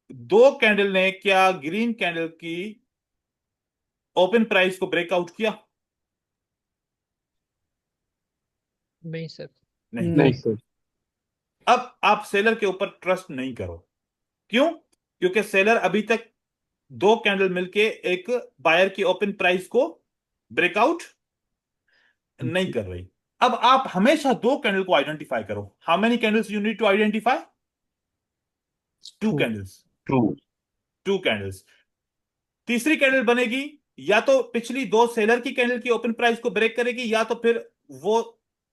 Speaker 1: दो कैंडल ने क्या ग्रीन कैंडल की ओपन प्राइस को ब्रेकआउट किया,
Speaker 3: नहीं सर।
Speaker 1: नहीं।
Speaker 4: नहीं सर।
Speaker 1: अब आप सेलर के ऊपर ट्रस्ट नहीं करो। क्यों, क्योंकि सेलर अभी तक दो कैंडल मिलके एक बायर की ओपन प्राइस को ब्रेकआउट नहीं कर रही। अब आप हमेशा दो कैंडल को आइडेंटिफाई करो। How many candles you need to identify, two
Speaker 6: True.
Speaker 1: Candles,
Speaker 4: true.
Speaker 1: Two candles. तीसरी कैंडल बनेगी, या तो पिछली दो सेलर की कैंडल की ओपन प्राइस को ब्रेक करेगी, या तो फिर वो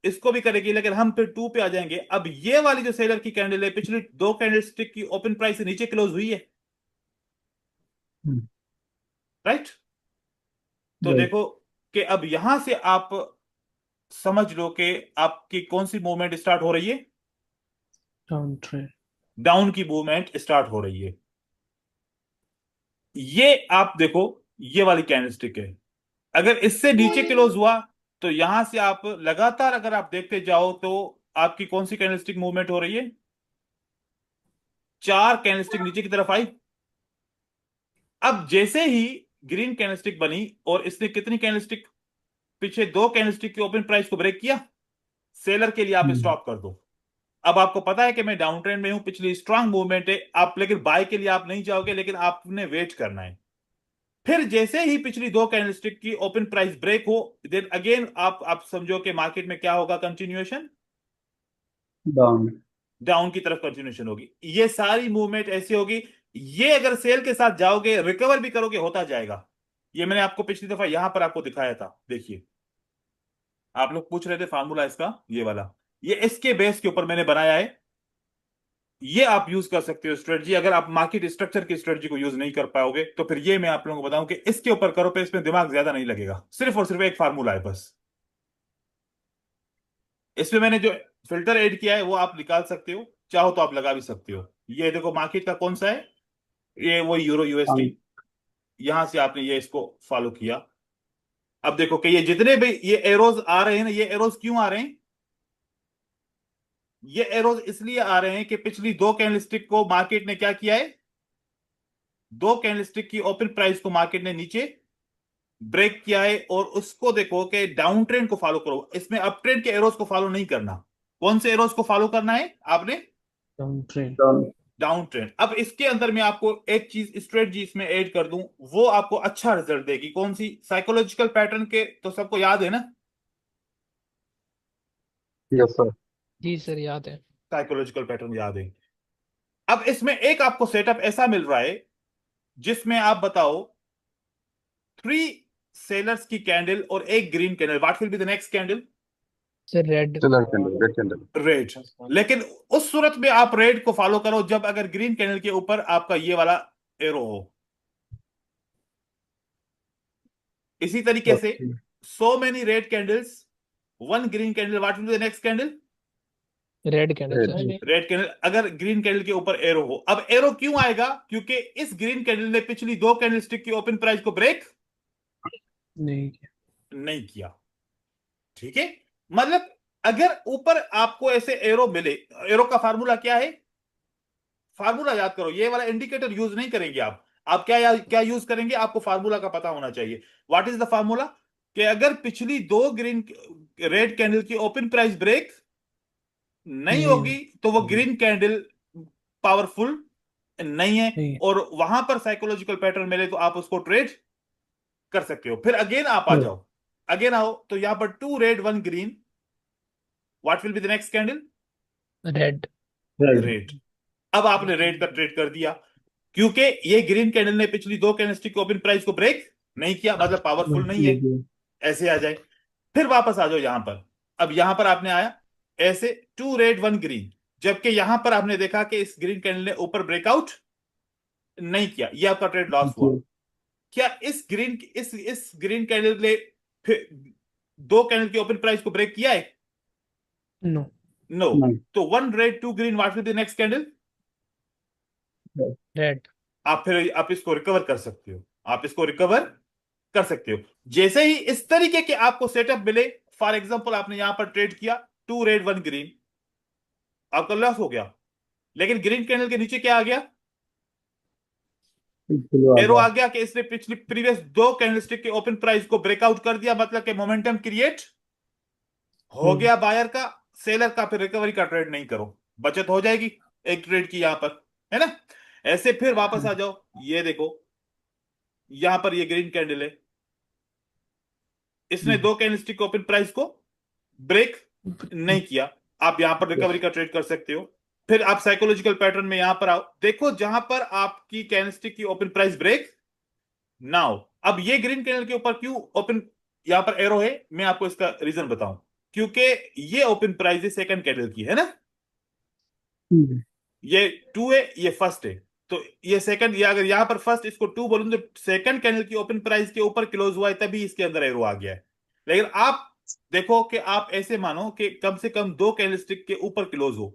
Speaker 1: इसको भी करेगी, लेकिन हम फिर 2 पे आ जाएंगे। अब ये वाली जो सेलर की कैंडल है, पिछली 2 कैंडलस्टिक की ओपन प्राइस से नीचे क्लोज हुई है,
Speaker 4: हम्म,
Speaker 1: राइट? तो
Speaker 4: right.
Speaker 1: देखो कि अब यहां से आप समझ लो कि आपकी कौन सी मूवमेंट स्टार्ट हो रही है,
Speaker 6: डाउन ट्रेंड।
Speaker 1: डाउन की मूवमेंट स्टार्ट हो रही है। ये आप देखो, ये वाली कैंडलस्टिक है, अगर इससे नीचे क्लोज हुआ तो यहां से आप लगातार अगर आप देखते जाओ तो आपकी कौन सी कैंडलस्टिक मूवमेंट हो रही है, 4 कैंडलस्टिक नीचे की तरफ आई। अब जैसे ही ग्रीन कैंडलस्टिक बनी और इसने कितनी कैंडलस्टिक, पीछे 2 कैंडलस्टिक की ओपन प्राइस को ब्रेक किया, सेलर के लिए आप स्टॉप कर दो। अब आपको पता है कि मैं डाउन ट्रेंड में हूं, पिछली स्ट्रांग मूवमेंट है, आप लेकिन बाय के लिए आप नहीं जाओगे, लेकिन आपने वेट करना है। फिर जैसे ही पिछली 2 कैंडलस्टिक की ओपन प्राइस ब्रेक हो, देन अगेन आप समझो कि मार्केट में क्या होगा, कंटिन्यूएशन
Speaker 4: डाउन।
Speaker 1: डाउन की तरफ कंटिन्यूएशन होगी। ये सारी मूवमेंट ऐसी होगी। ये अगर सेल के साथ जाओगे, रिकवर भी करोगे, होता जाएगा। ये मैंने आपको पिछली दफा यहां पर आपको दिखाया था, देखिए आप लोग पूछ रहे थे फार्मूला इसका, ये वाला, ये इसके बेस के ऊपर मैंने बनाया है। ये आप यूज कर सकते हो स्ट्रेटजी। अगर आप मार्केट स्ट्रक्चर की स्ट्रेटजी को यूज नहीं कर पाओगे तो फिर ये मैं आप लोगों को बताऊं कि इसके ऊपर करो, पे इसमें दिमाग ज्यादा नहीं लगेगा, सिर्फ और सिर्फ एक फार्मूला है बस। इसमें मैंने जो फिल्टर ऐड किया है वो आप निकाल सकते हो, चाहो तो आप लगा भी सकते हो। ये देखो मार्केट का कौन सा है, ये वो यूरो यूएसडी, यहां से आपने ये इसको फॉलो किया। अब देखो कि ये जितने भी ये एरोज आ रहे हैं ना, ये एरोज क्यों आ रहे हैं, ये एरोज इसलिए आ रहे हैं कि पिछली 2 कैंडलस्टिक को मार्केट ने क्या किया है, 2 कैंडलस्टिक की ओपन प्राइस को मार्केट ने नीचे ब्रेक किया है, और उसको देखो कि डाउन ट्रेंड को फॉलो करो, इसमें अप ट्रेंड के एरोज को फॉलो नहीं करना। कौन से एरोज को फॉलो करना है आपने,
Speaker 6: डाउन ट्रेंड।
Speaker 1: Down trend. अब इसके अंदर मैं आपको एक चीज स्ट्रेटजी इसमें ऐड कर दूं, वो आपको अच्छा रिजल्ट देगी। कौन सी, साइकोलॉजिकल पैटर्न के तो सबको याद है ना,
Speaker 4: यस सर।
Speaker 3: जी सर याद है।
Speaker 1: साइकोलॉजिकल पैटर्न याद है। अब इसमें एक आपको सेटअप ऐसा मिल रहा है जिसमें आप बताओ 3 सेलर्स की कैंडल और एक green candle, what will be the next candle,
Speaker 3: sir red.
Speaker 4: Sealer candle, red candle.
Speaker 1: Red. लेकिन उस सूरत में आप रेड को फॉलो करो जब अगर ग्रीन कैंडल के ऊपर आपका ये वाला एरो हो। इसी तरीके से
Speaker 4: okay.
Speaker 1: So many red candles, 1 green candle, what will be the next candle,
Speaker 3: red candle
Speaker 4: red.
Speaker 3: Sir.
Speaker 1: Red candle. अगर ग्रीन कैंडल के ऊपर एरो हो, अब एरो क्यों आएगा, क्योंकि इस ग्रीन कैंडल ने पिछली 2 कैंडलस्टिक की ओपन प्राइस को ब्रेक
Speaker 6: नहीं किया।
Speaker 1: नहीं किया, ठीक है? मतलब अगर ऊपर आपको ऐसे एरो मिले, एरो का फार्मूला क्या है, फार्मूला याद करो, ये वाला इंडिकेटर यूज नहीं करेंगे आप क्या यूज करेंगे, आपको फार्मूला का पता होना चाहिए। व्हाट इज द फार्मूला, कि अगर पिछली 2 ग्रीन रेड कैंडल की ओपन प्राइस ब्रेक नहीं
Speaker 6: नहीं
Speaker 1: होगी तो वो ग्रीन कैंडल पावरफुल नहीं है,
Speaker 6: नहीं।
Speaker 1: और वहां पर साइकोलॉजिकल पैटर्न मिले तो आप उसको ट्रेड कर सकते हो। फिर अगेन आप आ जाओ, अगेन आओ तो यहां पर 2 red 1 green, what will be the next candle,
Speaker 3: red.
Speaker 1: Red. अब आपने रेड का ट्रेड कर दिया, क्योंकि ये ग्रीन कैंडल ने पिछली 2 कैंडलस्टिक ओपन प्राइस को ब्रेक नहीं किया, मतलब पावरफुल नहीं है। ऐसे आ जाए, फिर वापस आ जाओ यहां पर। अब यहां पर आपने आया ऐसे 2 रेड 1 ग्रीन, जबकि यहां पर आपने देखा कि इस ग्रीन कैंडल ने ऊपर ब्रेकआउट नहीं किया, ये आपका ट्रेड लॉस हुआ। क्या इस ग्रीन कैंडल ने फिर 2 कैंडल की ओपन प्राइस को ब्रेक किया है,
Speaker 6: नो।
Speaker 1: नो। तो 1 red 2 green, what will be the next candle,
Speaker 3: red.
Speaker 1: आप इसको रिकवर कर सकते हो, आप इसको रिकवर कर सकते हो। जैसे ही इस तरीके के आपको सेटअप मिले, फॉर एग्जांपल आपने यहां पर ट्रेड किया 2 रेड 1 ग्रीन, आपका लॉस हो गया, लेकिन ग्रीन कैंडल के नीचे क्या आ गया, एरो आ गया कि इसने पिछली प्रीवियस 2 कैंडलस्टिक के ओपन प्राइस को ब्रेकआउट कर दिया, मतलब कि मोमेंटम क्रिएट हो गया बायर का, सेलर का। फिर रिकवरी का ट्रेड नहीं करो, बचत हो जाएगी एक ट्रेड की यहां पर, है ना? ऐसे फिर वापस आ जाओ, ये देखो यहां पर ये ग्रीन कैंडल है, इसने 2 कैंडलस्टिक ओपन प्राइस को ब्रेक नहीं किया, आप यहां पर रिकवरी का ट्रेड कर सकते हो। फिर आप साइकोलॉजिकल पैटर्न में यहां पर आओ, देखो जहां पर आपकी कैंडलस्टिक की ओपन प्राइस ब्रेक नाउ, अब ये ग्रीन कैंडल के ऊपर क्यों ओपन यहां पर एरो है, मैं आपको इसका रीजन बताऊं। क्योंकि ये ओपन प्राइस है सेकंड कैंडल की, है ना। ये टू है, ये फर्स्ट है, तो ये सेकंड, या अगर यहां पर फर्स्ट इसको टू बोलूं तो सेकंड कैंडल की ओपन प्राइस के ऊपर क्लोज हुआ है तभी इसके अंदर एरो आ गया है। लेकिन आप देखो कि आप ऐसे मानो कि कम से कम दो कैंडलस्टिक के ऊपर क्लोज हो,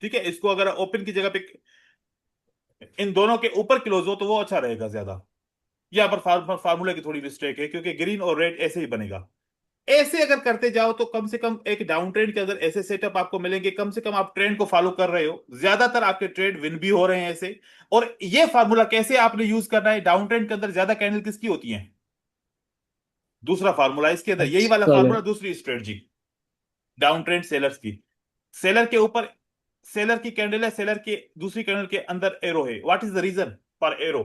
Speaker 1: ठीक है। इसको अगर ओपन की जगह पे इन दोनों के ऊपर क्लोज हो तो वो अच्छा रहेगा ज्यादा। यहाँ पर फार्मूला की थोड़ी मिस्टेक है, क्योंकि ग्रीन और रेड ऐसे ही बनेगा। ऐसे अगर करते जाओ तो कम से कम एक डाउन ट्रेंड के अंदर ऐसे सेटअप आपको मिलेंगे, कम से कम आप ट्रेंड को फॉलो कर रहे हो, ज्यादातर आपके ट्रेड विन भी हो रहे हैं ऐसे। और ये फार्मूला कैसे आपने यूज करना है, डाउन ट्रेंड के अंदर ज्यादा कैंडल किसकी होती है, दूसरा फार्मूला इसके अंदर, यही वाला
Speaker 2: Seller.
Speaker 1: फार्मूला, दूसरी स्ट्रेटजी डाउन ट्रेंड सेलर्स की। सेलर के ऊपर सेलर की कैंडल है, सेलर के दूसरी कैंडल के अंदर एरो है। What is the reason for arrow,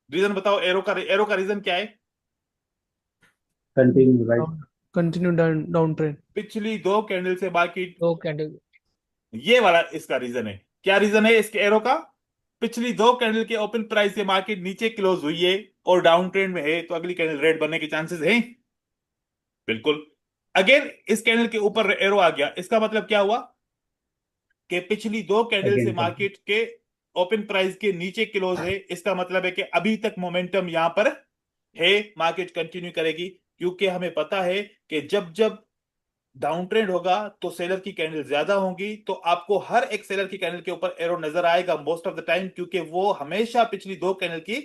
Speaker 1: reason बताओ, एरो का रीजन क्या है।
Speaker 2: Continue, right?
Speaker 6: Continue down trend.
Speaker 1: पिछली दो कैंडल से मार्केट,
Speaker 3: दो कैंडल।
Speaker 1: ये वाला इसका रीजन है। क्या रीजन है इसके एरो का, पिछली दो कैंडल के ओपन प्राइस से मार्केट नीचे क्लोज हुई है और डाउन ट्रेंड में है, तो अगली कैंडल रेड बनने के चांसेस हैं बिल्कुल। अगेन इस कैंडल के ऊपर एरो आ गया, इसका मतलब क्या हुआ कि पिछली दो कैंडल से
Speaker 2: Again,
Speaker 1: मार्केट के ओपन प्राइस के नीचे क्लोज है। इसका मतलब है कि अभी तक मोमेंटम यहां पर है, मार्केट कंटिन्यू करेगी, क्योंकि हमें पता है कि जब जब डाउन ट्रेंड होगा तो सेलर की कैंडल ज्यादा होंगी, तो आपको हर एक सेलर की कैंडल के ऊपर एरो नजर आएगा मोस्ट ऑफ द टाइम, क्योंकि वो हमेशा पिछली दो कैंडल की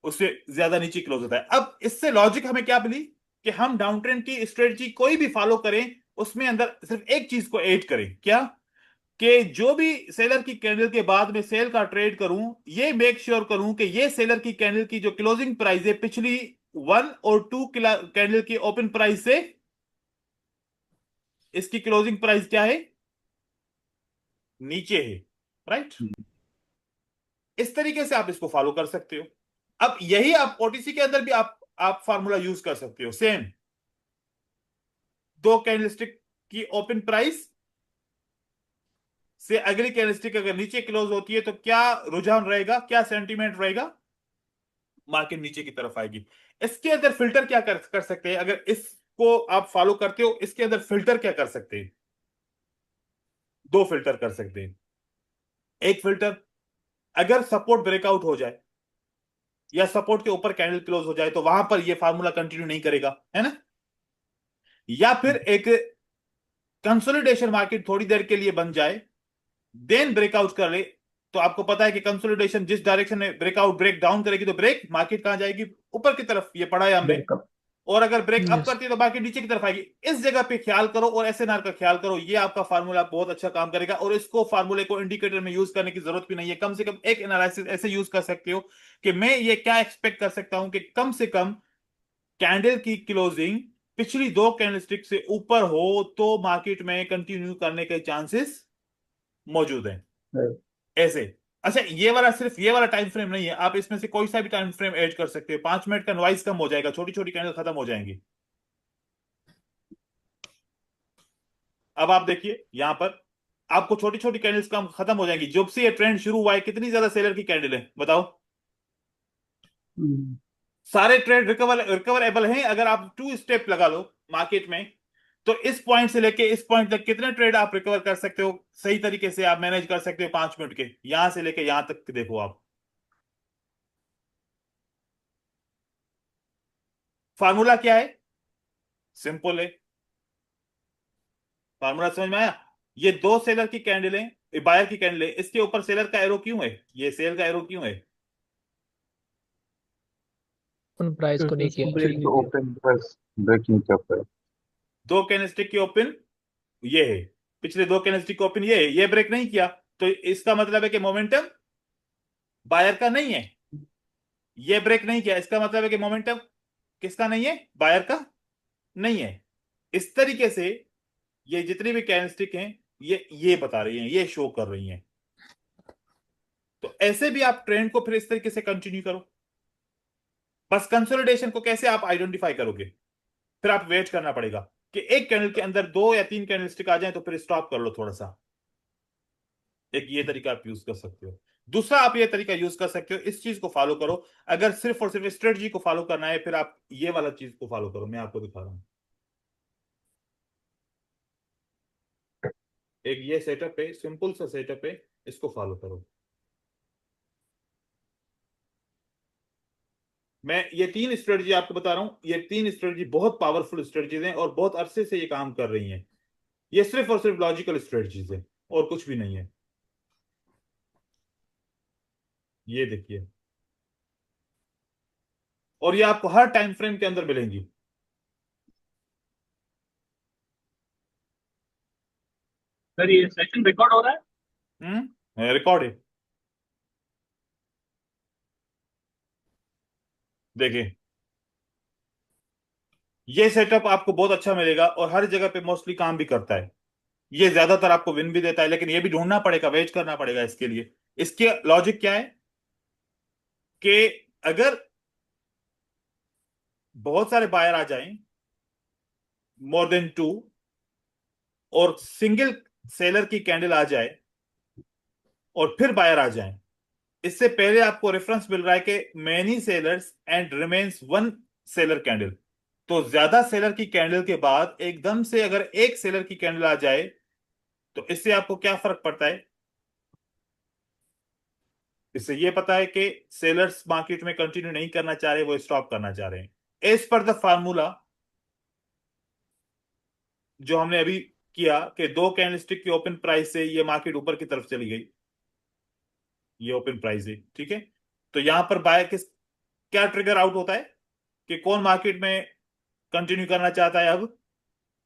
Speaker 1: उससे ज्यादा नीचे क्लोज होता है। अब इससे लॉजिक हमें क्या मिली कि हम डाउन ट्रेंड की स्ट्रेटजी कोई भी फॉलो करें, उसमें अंदर सिर्फ एक चीज को ऐड करें, क्या, कि जो भी सेलर की कैंडल के बाद में सेल का ट्रेड करूं, ये मेक श्योर करूं कि ये सेलर की कैंडल की जो क्लोजिंग प्राइस है पिछली वन और टू कैंडल की ओपन प्राइस से, इसकी क्लोजिंग प्राइस क्या है, नीचे है, राइट। इस तरीके से आप इसको फॉलो कर सकते हो। अब यही आप ओटीसी के अंदर भी आप फार्मूला यूज कर सकते हो, सेम। दो कैंडलस्टिक की ओपन प्राइस से अगली कैंडलस्टिक अगर नीचे क्लोज होती है तो क्या रुझान रहेगा, क्या सेंटीमेंट रहेगा, मार्केट नीचे की तरफ आएगी। इसके अंदर फिल्टर क्या कर सकते हैं, अगर इसको आप फॉलो करते हो, इसके अंदर फिल्टर क्या कर सकते हैं, दो फिल्टर कर सकते हैं। एक फिल्टर, अगर सपोर्ट ब्रेकआउट हो जाए या सपोर्ट के ऊपर कैंडल क्लोज हो जाए तो वहां पर यह फार्मूला कंटिन्यू नहीं करेगा, है ना। या फिर एक कंसोलिडेशन मार्केट थोड़ी देर के लिए बन जाए, देन ब्रेकआउट कर ले, तो आपको पता है कि कंसोलिडेशन जिस डायरेक्शन में ब्रेकआउट ब्रेक डाउन करेगी तो ब्रेक मार्केट कहां जाएगी, ऊपर की तरफ, ये पढ़ा है हमने।
Speaker 2: Breakup.
Speaker 1: और अगर ब्रेक अप
Speaker 6: यस
Speaker 1: करती है तो मार्केट नीचे की तरफ आएगी। इस जगह पे ख्याल करो और एसएनआर का ख्याल करो, ये आपका फार्मूला बहुत अच्छा काम करेगा। और इसको फार्मूले को इंडिकेटर में यूज करने की जरूरत भी नहीं है, कम से कम एक एनालिसिस ऐसे यूज कर सकते हो कि मैं ये क्या एक्सपेक्ट कर सकता हूं कि कम से कम कैंडल की क्लोजिंग पिछली दो कैंडलस्टिक से ऊपर हो तो मार्केट में कंटिन्यू करने के चांसेस मौजूद हैं,
Speaker 2: Right.
Speaker 1: ऐसे। अच्छा, ये वाला सिर्फ ये वाला टाइम फ्रेम नहीं है, आप इसमें से कोई सा भी टाइम फ्रेम ऐड कर सकते हो, 5 मिनट का नॉइज कम हो जाएगा, छोटी छोटी कैंडल खत्म हो जाएंगी। अब आप देखिए यहां पर आपको छोटी छोटी कैंडल्स कम खत्म हो जाएंगी। जब से ये ट्रेंड शुरू हुआ है कितनी ज्यादा सेलर की कैंडल है बताओ, सारे ट्रेड रिकवरेबल हैं। अगर आप टू स्टेप लगा लो मार्केट में तो इस पॉइंट से लेके इस पॉइंट तक कितने ट्रेड आप रिकवर कर सकते हो, सही तरीके से आप मैनेज कर सकते हो 5 मिनट के, यहां से लेके यहां तक देखो आप। फार्मूला क्या है, सिंपल है, फार्मूला समझ में आया। ये दो सेलर की कैंडल है, बायर की कैंडल है, इसके ऊपर सेलर का एरो क्यों है, ये सेल का एरो क्यों है,
Speaker 3: उन प्राइस को
Speaker 6: क्योंकि
Speaker 3: नहीं किया
Speaker 6: उसको
Speaker 3: है।
Speaker 6: ब्रेक
Speaker 4: ठीक
Speaker 6: नहीं
Speaker 4: तो
Speaker 6: किया।
Speaker 4: ओपन बस ब्रेक नहीं करता है।
Speaker 1: दो कैंडलस्टिक की ओपन ये है, पिछले दो कैंडलस्टिक की ओपन ये है, ये ब्रेक नहीं किया, तो इसका मतलब है कि मोमेंटम बायर का नहीं है। ये ब्रेक नहीं किया, इसका मतलब है कि मोमेंटम किसका नहीं है, बायर का नहीं है। इस तरीके से ये जितनी भी कैंडलस्टिक हैं ये बता रही हैं, ये शो कर रही हैं। तो ऐसे भी आप ट्रेंड को फिर इस तरीके से कंटिन्यू करो। बस कंसोलिडेशन को कैसे आप आइडेंटिफाई करोगे, फिर आप वेट करना पड़ेगा कि एक कैंडल के अंदर दो या तीन कैंडलस्टिक आ जाए तो फिर स्टॉप कर लो थोड़ा सा, एक ये तरीका आप यूज कर सकते हो। दूसरा आप ये तरीका यूज कर सकते हो, इस चीज को फॉलो करो। अगर सिर्फ और सिर्फ स्ट्रेटजी को फॉलो करना है, फिर आप ये वाला चीज को फॉलो करो, मैं आपको दिखा रहा हूं। एक ये सेटअप है, सिंपल सा सेटअप है, इसको फॉलो करो। मैं ये तीन स्ट्रेटजी आपको बता रहा हूं, ये तीन स्ट्रेटजी बहुत पावरफुल स्ट्रेटजीज हैं और बहुत अरसे से ये काम कर रही हैं। ये सिर्फ और सिर्फ लॉजिकल स्ट्रेटजीज है और कुछ भी नहीं है। ये देखिए, और ये आपको हर टाइम फ्रेम के अंदर मिलेंगी।
Speaker 7: सर ये सेशन रिकॉर्ड हो रहा है?
Speaker 1: रिकॉर्ड है, देखिए। ये सेटअप आपको बहुत अच्छा मिलेगा और हर जगह पे मोस्टली काम भी करता है। ये ज्यादातर आपको विन भी देता है, लेकिन ये भी ढूंढना पड़ेगा, वेट करना पड़ेगा इसके लिए। इसके लॉजिक क्या है कि अगर बहुत सारे बायर आ जाएं, मोर देन टू, और सिंगल सेलर की कैंडल आ जाए और फिर बायर आ जाए, इससे पहले आपको रेफरेंस मिल रहा है कि many sellers and remains one seller candle. तो ज्यादा सेलर की कैंडल के बाद एकदम से अगर एक सेलर की कैंडल आ जाए, तो इससे आपको क्या फर्क पड़ता है? इससे ये पता है कि सेलर्स मार्केट में कंटिन्यू नहीं करना चाह रहे, वो स्टॉप करना चाह रहे हैं। एज पर द फार्मूला जो हमने अभी किया कि दो कैंडलस्टिक की ओपन प्राइस से ये मार्केट ऊपर की तरफ चली गई, ये ओपन प्राइस है, ठीक है। तो यहां पर बायर किस क्या ट्रिगर आउट होता है कि कौन मार्केट में कंटिन्यू करना चाहता है? अब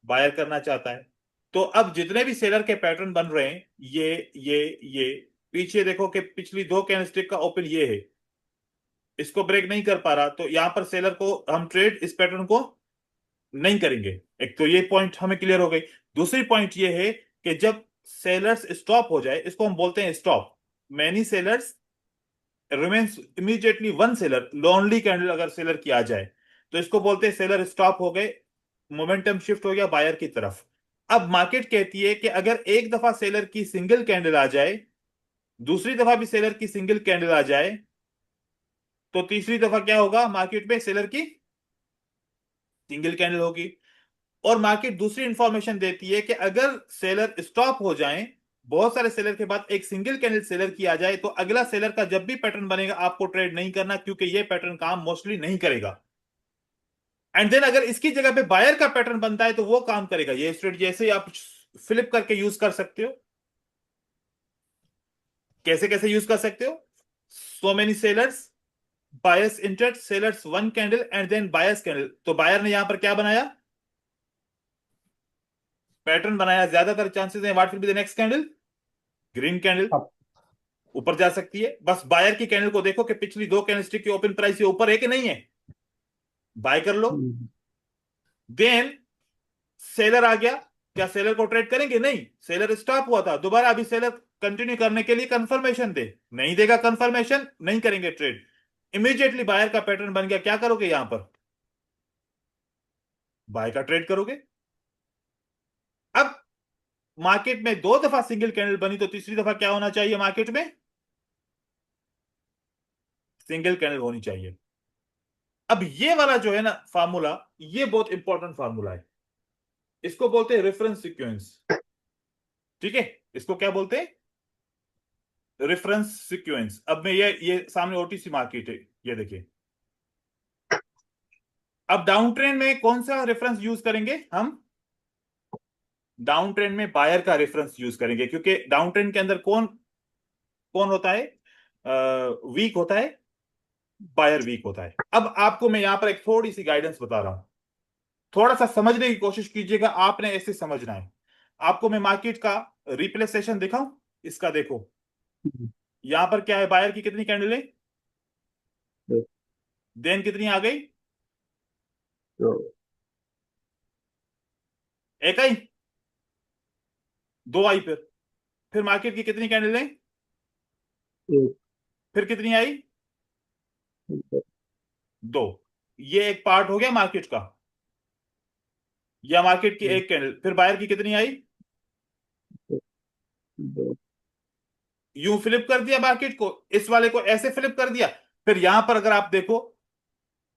Speaker 1: बायर करना चाहता है। तो अब जितने भी सेलर के पैटर्न बन रहे हैं, ये पीछे देखो कि पिछली दो कैंडलस्टिक का ओपन ये है, इसको ब्रेक नहीं कर पा रहा, तो यहां पर सेलर को हम ट्रेड इस पैटर्न को नहीं करेंगे। एक तो ये पॉइंट हमें क्लियर हो गई। दूसरी पॉइंट ये है कि जब सेलर्स स्टॉप हो जाए, इसको हम बोलते हैं stop, many sellers remains immediately one seller, lonely candle अगर सेलर की आ जाए, तो इसको बोलते हैं सेलर स्टॉप हो गए, मोमेंटम शिफ्ट हो गया बायर की तरफ। अब मार्केट कहती है कि अगर एक दफा सेलर की सिंगल कैंडल आ जाए, दूसरी दफा भी सेलर की सिंगल कैंडल आ जाए, तो तीसरी दफा क्या होगा? मार्केट में सेलर की सिंगल कैंडल होगी। और मार्केट दूसरी इंफॉर्मेशन देती है कि अगर सेलर स्टॉप हो जाएं, बहुत सारे सेलर के बाद एक सिंगल कैंडल सेलर की आ जाए, तो अगला सेलर का जब भी पैटर्न बनेगा आपको ट्रेड नहीं करना, क्योंकि ये पैटर्न काम मोस्टली नहीं करेगा। एंड देन अगर इसकी जगह पे बायर का पैटर्न बनता है तो वो काम करेगा। ये स्ट्रेटजी ऐसे ही आप फ्लिप करके यूज कर सकते हो। कैसे कैसे यूज कर सकते हो? So many sellers, buyers interest, sellers one candle and then buyers candle. तो बायर ने यहां पर क्या बनाया? पैटर्न बनाया। ज्यादातर चांसेस है what will be the next candle? Green candle
Speaker 6: Up.
Speaker 1: ऊपर जा सकती है। बस बायर की कैंडल को देखो कि पिछली दो कैंडलस्टिक की ओपन प्राइस ये ऊपर है कि नहीं है, बाय कर लो। देन सेलर आ गया, क्या सेलर को ट्रेड करेंगे? नहीं, सेलर स्टॉप हुआ था, दोबारा अभी सेलर कंटिन्यू करने के लिए कंफर्मेशन दे, नहीं देगा कंफर्मेशन, नहीं करेंगे ट्रेड। इमीडिएटली बायर का पैटर्न बन गया, क्या करोगे? यहां पर बाय का ट्रेड करोगे। अब मार्केट में दो दफा सिंगल कैंडल बनी, तो तीसरी दफा क्या होना चाहिए? मार्केट में सिंगल कैंडल होनी चाहिए। अब ये वाला जो है ना फार्मूला, ये बहुत इंपॉर्टेंट फार्मूला है। इसको बोलते हैं रेफरेंस सीक्वेंस, ठीक है। इसको क्या बोलते हैं? Reference sequence. अब मैं ये सामने ओटीसी मार्केट है, ये देखिए। अब डाउन ट्रेंड में कौन सा रेफरेंस यूज करेंगे हम? डाउन ट्रेंड में बायर का रेफरेंस यूज करेंगे, क्योंकि डाउन ट्रेंड के अंदर कौन कौन होता है? वीक होता है, बायर वीक होता है। अब आपको मैं यहां पर एक थोड़ी सी गाइडेंस बता रहा हूं, थोड़ा सा समझने की कोशिश कीजिएगा, आपने ऐसे समझना है। आपको मैं मार्केट का रिप्ले सेशन दिखाऊं? इसका देखो, यहां पर क्या है? बायर की कितनी कैंडल है? देन कितनी आ गई? एक आई, दो आई, फिर मार्केट की कितनी कैंडल है? फिर कितनी आई? दो। ये एक पार्ट हो गया मार्केट का, या मार्केट की एक कैंडल। फिर बायर की कितनी आई? यूं फ्लिप कर दिया मार्केट को, इस वाले को ऐसे फ्लिप कर दिया। फिर यहां पर अगर आप देखो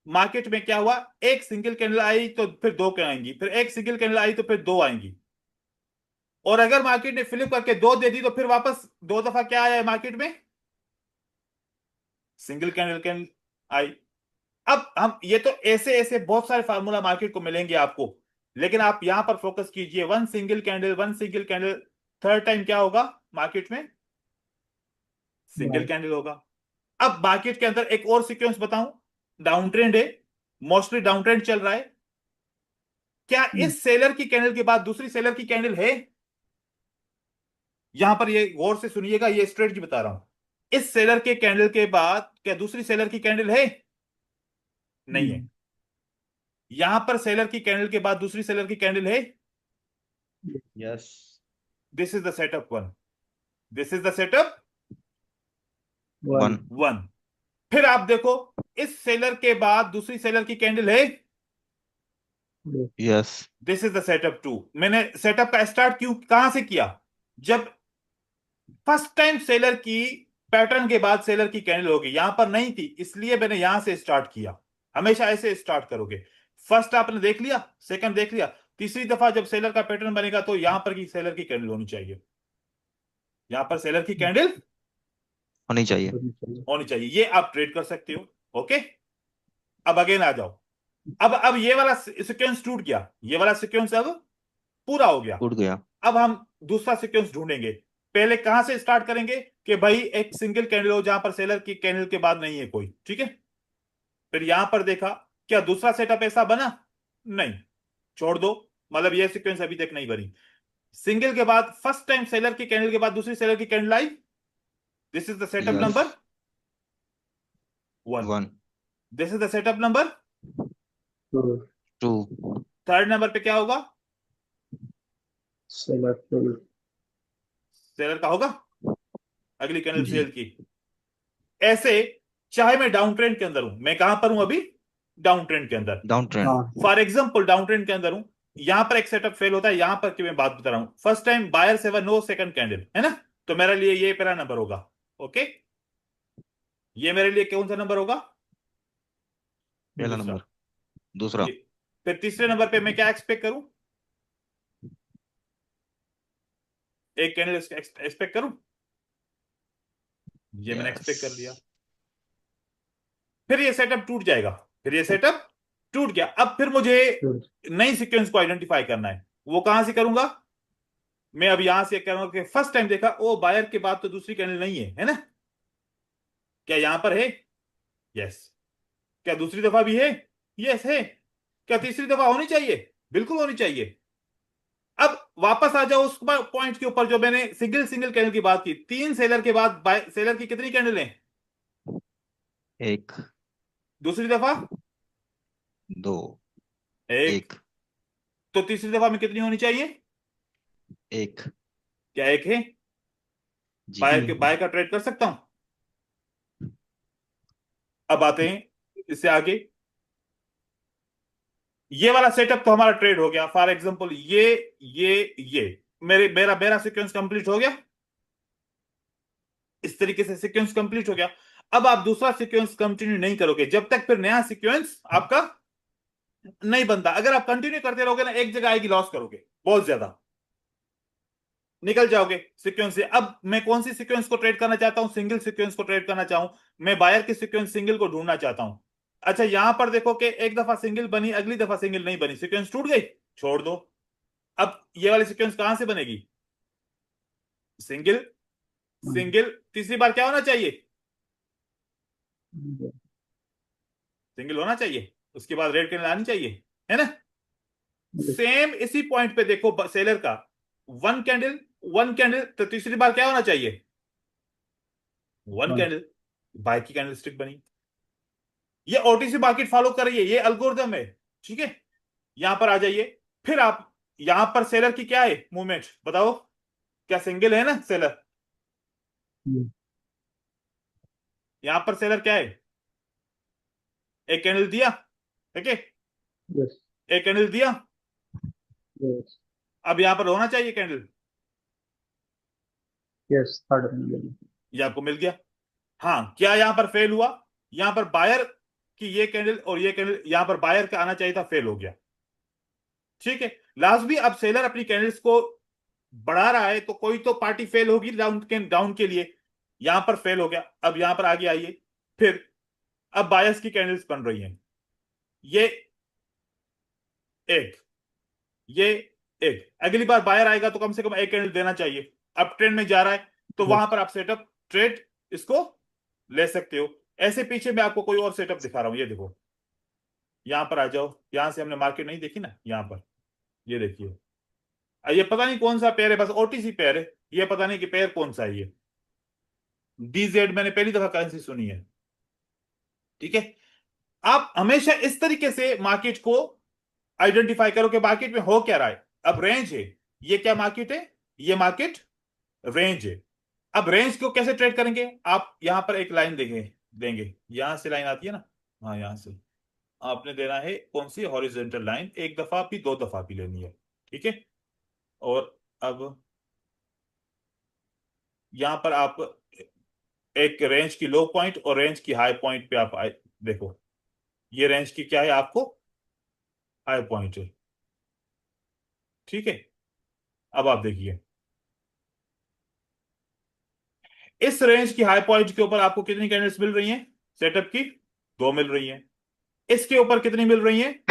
Speaker 1: मार्केट में क्या हुआ, एक सिंगल कैंडल आई तो फिर दो आएंगी, फिर एक सिंगल कैंडल आई तो फिर दो आएंगी। और अगर मार्केट ने फ्लिप करके दो दे दी तो फिर वापस दो दफा क्या आया है मार्केट में, सिंगल कैंडल कैंडल आई। अब हम ये तो ऐसे ऐसे बहुत सारे फार्मूला मार्केट को मिलेंगे आपको, लेकिन आप यहां पर फोकस कीजिए, one single candle, one single candle, third time क्या होगा मार्केट में, सिंगल कैंडल होगा। अब मार्केट के अंदर एक और सीक्वेंस बताऊं, डाउन ट्रेंड है, मोस्टली डाउन ट्रेंड चल रहा है। क्या इस सेलर की कैंडल के बाद दूसरी सेलर की कैंडल है? यहां पर ये गौर से सुनिएगा, ये स्ट्रेटजी बता रहा हूं। इस सेलर के कैंडल के बाद क्या दूसरी सेलर की कैंडल है? नहीं है। यहां पर सेलर की कैंडल के बाद दूसरी सेलर की कैंडल है।
Speaker 5: Yes.
Speaker 1: This is the setup one, this is the setup
Speaker 5: One.
Speaker 1: One. फिर आप देखो इस सेलर के बाद दूसरी सेलर की कैंडल है,
Speaker 5: Yes.
Speaker 1: This is the setup two. मैंने सेटअप का स्टार्ट क्यों कहां से किया, जब फर्स्ट टाइम सेलर की पैटर्न के बाद सेलर की कैंडल होगी, यहां पर नहीं थी इसलिए मैंने यहां से स्टार्ट किया। हमेशा ऐसे स्टार्ट करोगे, फर्स्ट आपने देख लिया, सेकंड देख लिया, तीसरी दफा जब सेलर का पैटर्न बनेगा तो यहां पर की सेलर की कैंडल होनी चाहिए, यहां पर सेलर की कैंडल
Speaker 5: होनी चाहिए।
Speaker 1: होनी चाहिए। ये आप ट्रेड कर सकते हो। ओके, अब अगेन आ जाओ। अब ये वाला सीक्वेंस टूट गया, ये वाला सीक्वेंस अब पूरा हो गया।
Speaker 5: टूट गया।
Speaker 1: अब हम दूसरा सीक्वेंस ढूंढेंगे। पहले कहां से स्टार्ट करेंगे कि भाई एक सिंगल कैंडल हो जहां पर सेलर की कैंडल के बाद नहीं है कोई, ठीक है। फिर यहां पर देखा, क्या दूसरा सेटअप ऐसा बना? नहीं, छोड़ दो, मतलब ये सीक्वेंस अभी तक नहीं बनी। सिंगल के बाद फर्स्ट टाइम सेलर की कैंडल के बाद दूसरी सेलर की candle I, this is the setup
Speaker 5: Yes.
Speaker 1: Number one,
Speaker 5: One.
Speaker 1: This is the setup number
Speaker 5: Two.
Speaker 1: Third number पे क्या होगा, सेलर का होगा अगली कैंडल
Speaker 5: जी।
Speaker 1: सेल की। ऐसे चाहे मैं डाउन ट्रेंड के अंदर हूं, मैं कहां पर हूं अभी, डाउन ट्रेंड के अंदर।
Speaker 5: Down trend.
Speaker 1: For example down trend के अंदर हूं, यहां पर एक सेटअप फेल होता है, यहां पर की मैं बात बता रहा हूं, फर्स्ट टाइम बायर से नो सेकंड कैंडल है ना, तो मेरे लिए ये पहला नंबर होगा। ओके, ये मेरे लिए कौन सा नंबर होगा,
Speaker 5: पहला
Speaker 1: दूसरा।
Speaker 5: नंबर। दूसरा।
Speaker 1: फिर तीसरे नंबर पे मैं क्या एक्सपेक्ट करूं, एक कैंडल एक्सपेक्ट करूं, ये मैंने एक्सपेक्ट कर लिया। फिर ये सेटअप टूट जाएगा, फिर ये सेटअप टूट गया। अब फिर मुझे नई सीक्वेंस को आइडेंटिफाई करना है, वो कहां से करूंगा, मैं अब यहां से करूंगा कि फर्स्ट टाइम देखा ओ बायर के बाद तो दूसरी कैंडल नहीं है ना, क्या यहां पर है, यस। क्या दूसरी दफा भी है, यस है। क्या तीसरी दफा होनी चाहिए, बिल्कुल होनी चाहिए। अब वापस आ जाओ उस पॉइंट के ऊपर जो मैंने सिंगल सिंगल कैंडल की बात की, तीन सेलर के बाद सेलर की कितनी कैंडल है,
Speaker 5: एक।
Speaker 1: दूसरी दफा
Speaker 5: दो।
Speaker 1: एक,
Speaker 5: एक।
Speaker 1: तो तीसरी दफा में कितनी होनी चाहिए,
Speaker 5: एक।
Speaker 1: क्या एक है,
Speaker 5: जी।
Speaker 1: बाय का ट्रेड कर सकता हूं। अब आते हैं इससे आगे, ये वाला सेटअप तो हमारा ट्रेड हो गया। फॉर एग्जांपल ये मेरा मेरा सीक्वेंस कंप्लीट हो गया, इस तरीके से सीक्वेंस कंप्लीट हो गया। अब आप दूसरा सीक्वेंस कंटिन्यू नहीं करोगे जब तक फिर नया सीक्वेंस आपका नहीं बनता। अगर आप कंटिन्यू करते रहोगे ना, एक जगह आएगी लॉस करोगे, बहुत ज्यादा निकल जाओगे सीक्वेंस से। अब मैं कौन सी सीक्वेंस को ट्रेड करना चाहता हूं, सिंगल सीक्वेंस को ट्रेड करना चाहूं, मैं बायर की सीक्वेंस सिंगल को ढूंढना चाहता हूं। अच्छा, यहां पर देखो कि एक दफा सिंगल बनी, अगली दफा सिंगल नहीं बनी, सीक्वेंस टूट गई, छोड़ दो। अब ये वाली सीक्वेंस कहां से बनेगी, सिंगल सिंगल, तीसरी बार क्या होना चाहिए, सिंगल होना चाहिए, उसके बाद रेड कैंडल आनी चाहिए, है ना। सेम इसी पॉइंट पे देखो सेलर का, वन कैंडल वन कैंडल, तो तीसरी बार क्या होना चाहिए, वन कैंडल, बाय की कैंडल स्टिक बनी। ये ओटीसी मार्केट फॉलो कर रही है, ये अल्गोरिदम है, ठीक है। यहां पर आ जाइए, फिर आप यहां पर सेलर की क्या है मूवमेंट बताओ, क्या सिंगल है ना सेलर, यहां पर सेलर क्या है, एक कैंडल दिया, ठीक है, एक कैंडल दिया, अब यहां पर होना चाहिए कैंडल,
Speaker 8: Yes, third one.
Speaker 1: ये आपको मिल गया। हाँ, क्या यहां पर फेल हुआ? यहां पर बायर की ये कैंडल और ये कैंडल, यहां पर बायर का आना चाहिए था, फेल हो गया। ठीक है, लास्ट भी अब सेलर अपनी कैंडल्स को बढ़ा रहा है तो कोई तो पार्टी फेल होगी डाउन के लिए। यहां पर फेल हो गया। अब यहां पर आगे आइए, फिर अब बायर्स की कैंडल्स बन रही हैं। ये एक, ये एक, अगली बार बायर आएगा तो कम से कम एक कैंडल देना चाहिए। अब ट्रेंड में जा रहा है तो वहां पर आप सेटअप ट्रेड इसको ले सकते हो। ऐसे पीछे मैं आपको कोई और सेटअप दिखा रहा हूं, ये देखो, यहां पर आ जाओ। यहां से हमने मार्केट नहीं देखी ना, यहां पर ये देखिए। ये पता नहीं कौन सा पेयर है, बस ओटीसी पेयर है। ये पता नहीं कि पेयर कौन सा है ये। डीजेड मैंने पहली दफा करेंसी सुनी है। ठीक है, आप हमेशा इस तरीके से मार्केट को आइडेंटिफाई करो कि मार्केट में हो क्या रहा है। अब रेंज है, ये क्या मार्केट है? ये मार्केट रेंज है। अब रेंज को कैसे ट्रेड करेंगे? आप यहां पर एक लाइन देंगे, यहां से लाइन आती है ना, हाँ यहां से आपने देना है कौन सी? Horizontal line. एक दफा भी, दो दफा भी लेनी है। ठीक है, और अब यहां पर आप एक रेंज की लो पॉइंट और रेंज की हाई पॉइंट पे आप देखो, ये रेंज की क्या है आपको? हाई पॉइंट है। ठीक है, अब आप देखिए, इस रेंज की हाई पॉइंट के ऊपर आपको कितनी कैंडल्स मिल रही हैं सेटअप की? दो मिल रही हैं। इसके ऊपर कितनी मिल रही हैं?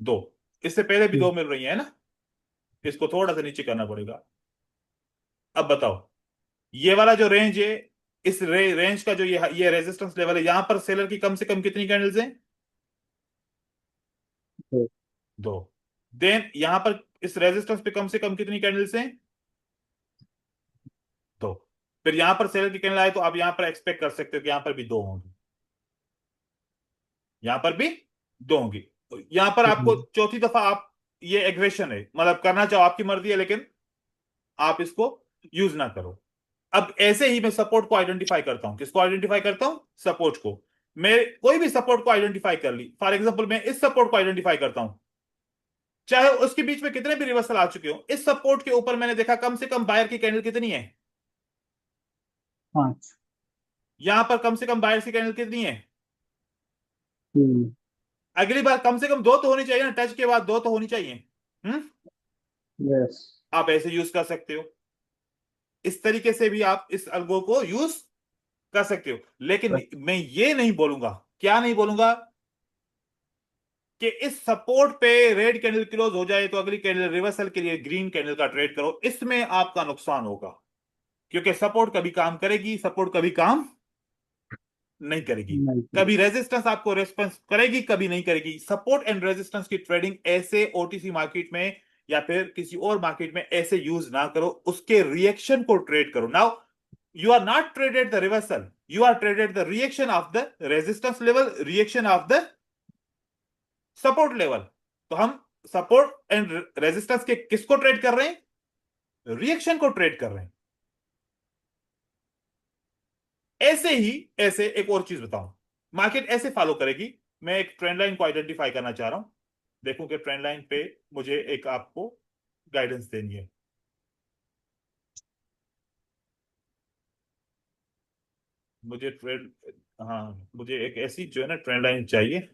Speaker 1: दो। इससे पहले भी दो मिल रही हैं ना। इसको थोड़ा सा नीचे करना पड़ेगा। अब बताओ, ये वाला जो रेंज है, इस रेंज का जो ये रेजिस्टेंस लेवल है, यहां पर सेलर की कम से कम कितनी कैंडल्स हैं?
Speaker 4: दो।
Speaker 1: दो। देन यहां पर इस रेजिस्टेंस पे कम से कम कितनी कैंडल्स हैं? दो। फिर यहां पर सेलर की कैंडल आए तो आप यहां पर एक्सपेक्ट कर सकते हो कि यहां पर भी दो होंगी, यहां पर भी दो होंगी। तो यहां पर आपको चौथी दफा आप, ये एग्रेशन है, मतलब करना चाहो आपकी मर्जी है, लेकिन आप इसको यूज ना करो। अब ऐसे ही मैं सपोर्ट को आइडेंटिफाई करता हूं। किसको आइडेंटिफाई करता हूं? सपोर्ट को। मैं कोई भी सपोर्ट को आइडेंटिफाई कर ली, फॉर एग्जांपल मैं इस सपोर्ट को आइडेंटिफाई करता हूं, चाहे उसके बीच में कितने भी रिवर्सल आ चुके हो, इस सपोर्ट के ऊपर मैंने देखा कम से कम बायर की कैंडल कितनी है?
Speaker 4: 5।
Speaker 1: यहां पर कम से कम बायर की कैंडल कितनी है?
Speaker 4: 3।
Speaker 1: अगली बार कम से कम दो तो होनी चाहिए ना, टच के बाद दो तो होनी चाहिए। हम्म,
Speaker 4: यस।
Speaker 1: आप ऐसे यूज कर सकते हो। इस तरीके से भी आप इस अल्गो को यूज कर सकते हो। लेकिन मैं ये नहीं बोलूंगा, क्या नहीं बोलूंगा, कि इस सपोर्ट पे रेड कैंडल क्लोज हो जाए तो अगली कैंडल रिवर्सल के लिए ग्रीन कैंडल का ट्रेड करो। इसमें आपका नुकसान होगा, क्योंकि सपोर्ट कभी काम करेगी, सपोर्ट कभी काम नहीं करेगी।
Speaker 4: नहीं।
Speaker 1: कभी रेजिस्टेंस आपको रेस्पॉन्स करेगी, कभी नहीं करेगी। सपोर्ट एंड रेजिस्टेंस की ट्रेडिंग ऐसे ओटीसी मार्केट में या फिर किसी और मार्केट में ऐसे यूज ना करो, उसके रिएक्शन को ट्रेड करो। Now you are not traded the reversal, you are traded the reaction of the resistance level, reaction of the support level। तो हम सपोर्ट एंड रेजिस्टेंस के किसको ट्रेड कर रहे हैं? रिएक्शन को ट्रेड कर रहे हैं। ऐसे ही, ऐसे एक और चीज बताऊं, मार्केट ऐसे फॉलो करेगी। मैं एक ट्रेंड लाइन को आइडेंटिफाई करना चाह रहा हूं, देखूं कि ट्रेंड लाइन पे मुझे एक आपको गाइडेंस देनी है। मुझे ट्रेंड, हाँ मुझे एक ऐसी जो है ना ट्रेंड लाइन चाहिए,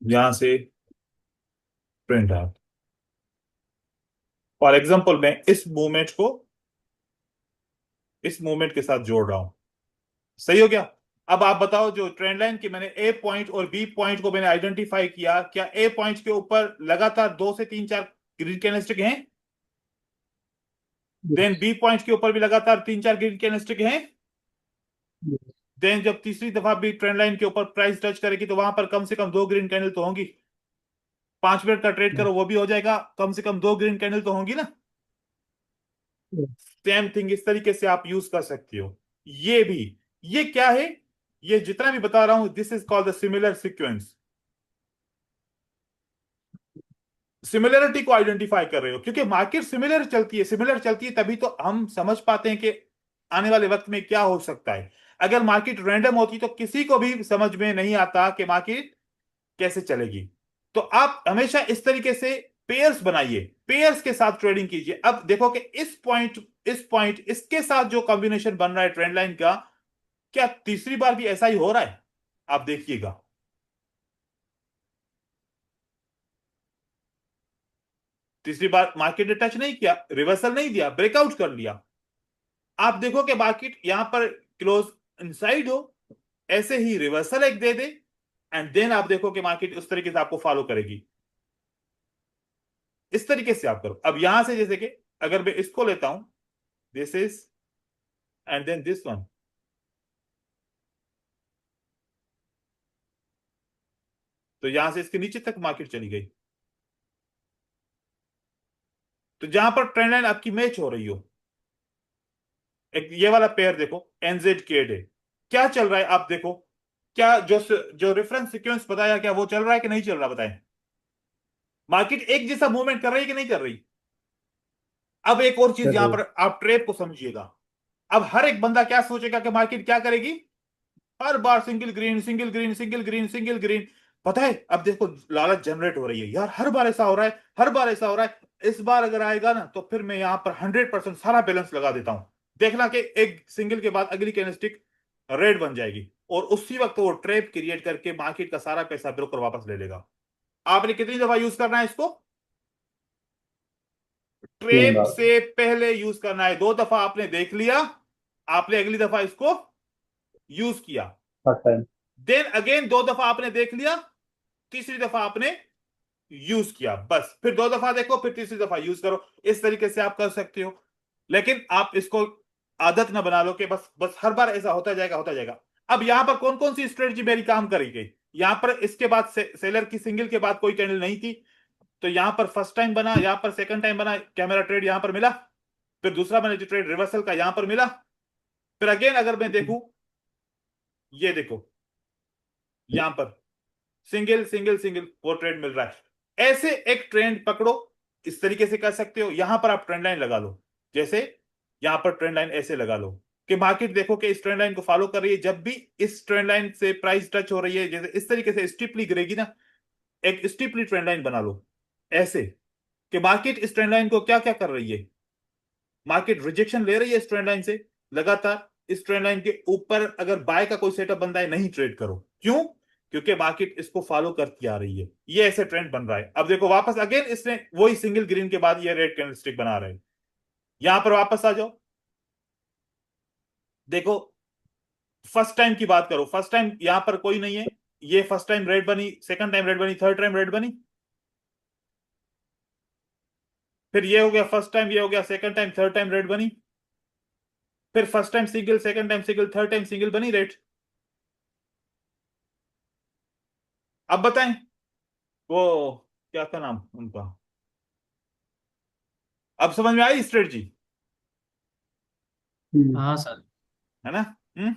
Speaker 1: यहां से ट्रेंड है। फॉर एग्जाम्पल मैं इस मूवमेंट को इस मूवमेंट के साथ जोड़ रहा हूं, सही हो गया। अब आप बताओ, जो ट्रेंड लाइन की मैंने ए पॉइंट और बी पॉइंट को मैंने आइडेंटिफाई किया, क्या ए पॉइंट के ऊपर लगातार दो से तीन चार ग्रीन कैंडलस्टिक हैं? देन बी पॉइंट के ऊपर भी लगातार तीन चार ग्रीन कैंडलस्टिक हैं। देन जब तीसरी दफा भी ट्रेंड लाइन के ऊपर प्राइस टच करेगी तो वहां पर कम से कम दो ग्रीन कैंडल तो होंगी। 5 मिनट का ट्रेड करो वो भी हो जाएगा, कम से कम दो ग्रीन कैंडल तो होंगी ना। सेम थिंग इस तरीके से आप यूज कर सकते हो। ये भी, ये क्या है, ये जितना भी बता रहा हूं, this is called the similar sequence. Similarity को आइडेंटिफाई कर रहे हो, क्योंकि मार्केट सिमिलर चलती है तभी तो हम समझ पाते हैं कि आने वाले वक्त में क्या हो सकता है। अगर मार्केट रैंडम होती तो किसी को भी समझ में नहीं आता कि मार्केट कैसे चलेगी। तो आप हमेशा इस तरीके से पेयर्स बनाइए। पेयर्स के साथ ट्रेडिंग कीजिए। अब देखो कि इस पॉइंट इसके साथ जो कॉम्बिनेशन बन रहा है ट्रेंड लाइन का, क्या तीसरी बार भी ऐसा ही हो रहा है? आप देखिएगा, तीसरी बार मार्केट ने टच नहीं किया, रिवर्सल नहीं दिया, ब्रेकआउट कर लिया। आप देखो कि मार्केट यहां पर क्लोज इनसाइड हो, ऐसे ही रिवर्सल एक दे दे, एंड देन आप देखो कि मार्केट उस तरीके से आपको फॉलो करेगी। इस तरीके से आप करो। अब यहां से जैसे कि अगर मैं इसको लेता हूं, this is and then this one, तो यहां से इसके नीचे तक मार्केट चली गई। तो जहां पर ट्रेंड लाइन आपकी मैच हो रही हो, एक ये वाला पेयर देखो एनजेड केड है, क्या चल रहा है आप देखो, क्या जो रेफरेंस सीक्वेंस बताया क्या वो चल रहा है कि नहीं चल रहा? बताएं। मार्केट एक जैसा मूवमेंट कर रही है कि नहीं कर रही? अब एक और चीज यहां पर आप ट्रेप को समझिएगा। अब हर एक बंदा क्या सोचेगा कि मार्केट क्या करेगी? हर बार single green single green single green single green. पता है, अब देखो लालच जनरेट हो रही है यार, हर बार ऐसा हो रहा है, हर बार ऐसा हो रहा है। इस बार अगर आएगा ना तो फिर मैं यहां पर 100% सारा बैलेंस लगा देता हूं। देखना कि एक सिंगल के बाद अगली कैंडलस्टिक रेड बन जाएगी, और उसी वक्त वो ट्रैप क्रिएट करके मार्केट का सारा पैसा ब्रोकर वापस ले लेगा। आपने कितनी दफा यूज करना है इसको? ट्रेप से पहले यूज करना है। 2 दफा आपने देख लिया, आपने अगली दफा इसको यूज किया, देन अगेन 2 दफा आपने देख लिया, तीसरी दफा आपने यूज किया, बस फिर 2 दफा देखो, फिर तीसरी दफा यूज करो। इस तरीके से आप कर सकते हो। लेकिन आप इसको आदत ना बना लो कि बस बस हर बार ऐसा होता जाएगा होता जाएगा। अब यहां पर कौन कौन सी स्ट्रेटजी मेरी काम करी गई? यहां पर इसके बाद सेलर की सिंगल के बाद कोई कैंडल नहीं थी, तो यहां पर फर्स्ट टाइम बना, यहां पर सेकंड टाइम बना, क्या मेरा ट्रेड यहां पर मिला? फिर दूसरा मैंने जो ट्रेड रिवर्सल का यहां पर मिला। फिर अगेन अगर मैं देखूं, ये देखो यहां पर सिंगल सिंगल सिंगल वो ट्रेंड मिल रहा है। ऐसे एक ट्रेंड पकड़ो, इस तरीके से कर सकते हो। यहां पर आप ट्रेंड लाइन लगा लो, जैसे यहां पर ट्रेंड लाइन ऐसे लगा लो कि मार्केट देखो कि इस ट्रेंड लाइन को फॉलो कर रही है। जब भी इस ट्रेंड लाइन से प्राइस टच हो रही है, जैसे इस तरीके से स्टिपली गिरेगी ना, एक स्टिपली ट्रेंड लाइन बना लो ऐसे कि मार्केट इस ट्रेंड लाइन को क्या क्या कर रही है। मार्केट रिजेक्शन ले रही है इस ट्रेंड लाइन से लगातार। इस ट्रेंड लाइन के ऊपर अगर बाय का कोई सेटअप बनता है, नहीं ट्रेड करो। क्यों? क्योंकि मार्केट इसको फॉलो करती आ रही है। ये ऐसे ट्रेंड बन रहा है। अब देखो वापस अगेन इसने वही सिंगल ग्रीन के बाद ये रेड कैंडलस्टिक बना रहे हैं। यहां पर वापस आ जाओ, देखो फर्स्ट टाइम की बात करो, फर्स्ट टाइम यहां पर कोई नहीं है, ये फर्स्ट टाइम रेड बनी, सेकंड टाइम रेड बनी, थर्ड टाइम रेड बनी, फिर ये हो गया फर्स्ट टाइम, ये हो गया second time, third time red बनी, फिर first time single, second time single, third time single बनी रेड। अब बताएं वो क्या था नाम उनका? अब समझ में आई स्ट्रेटजी?
Speaker 2: हाँ सर।
Speaker 1: है ना?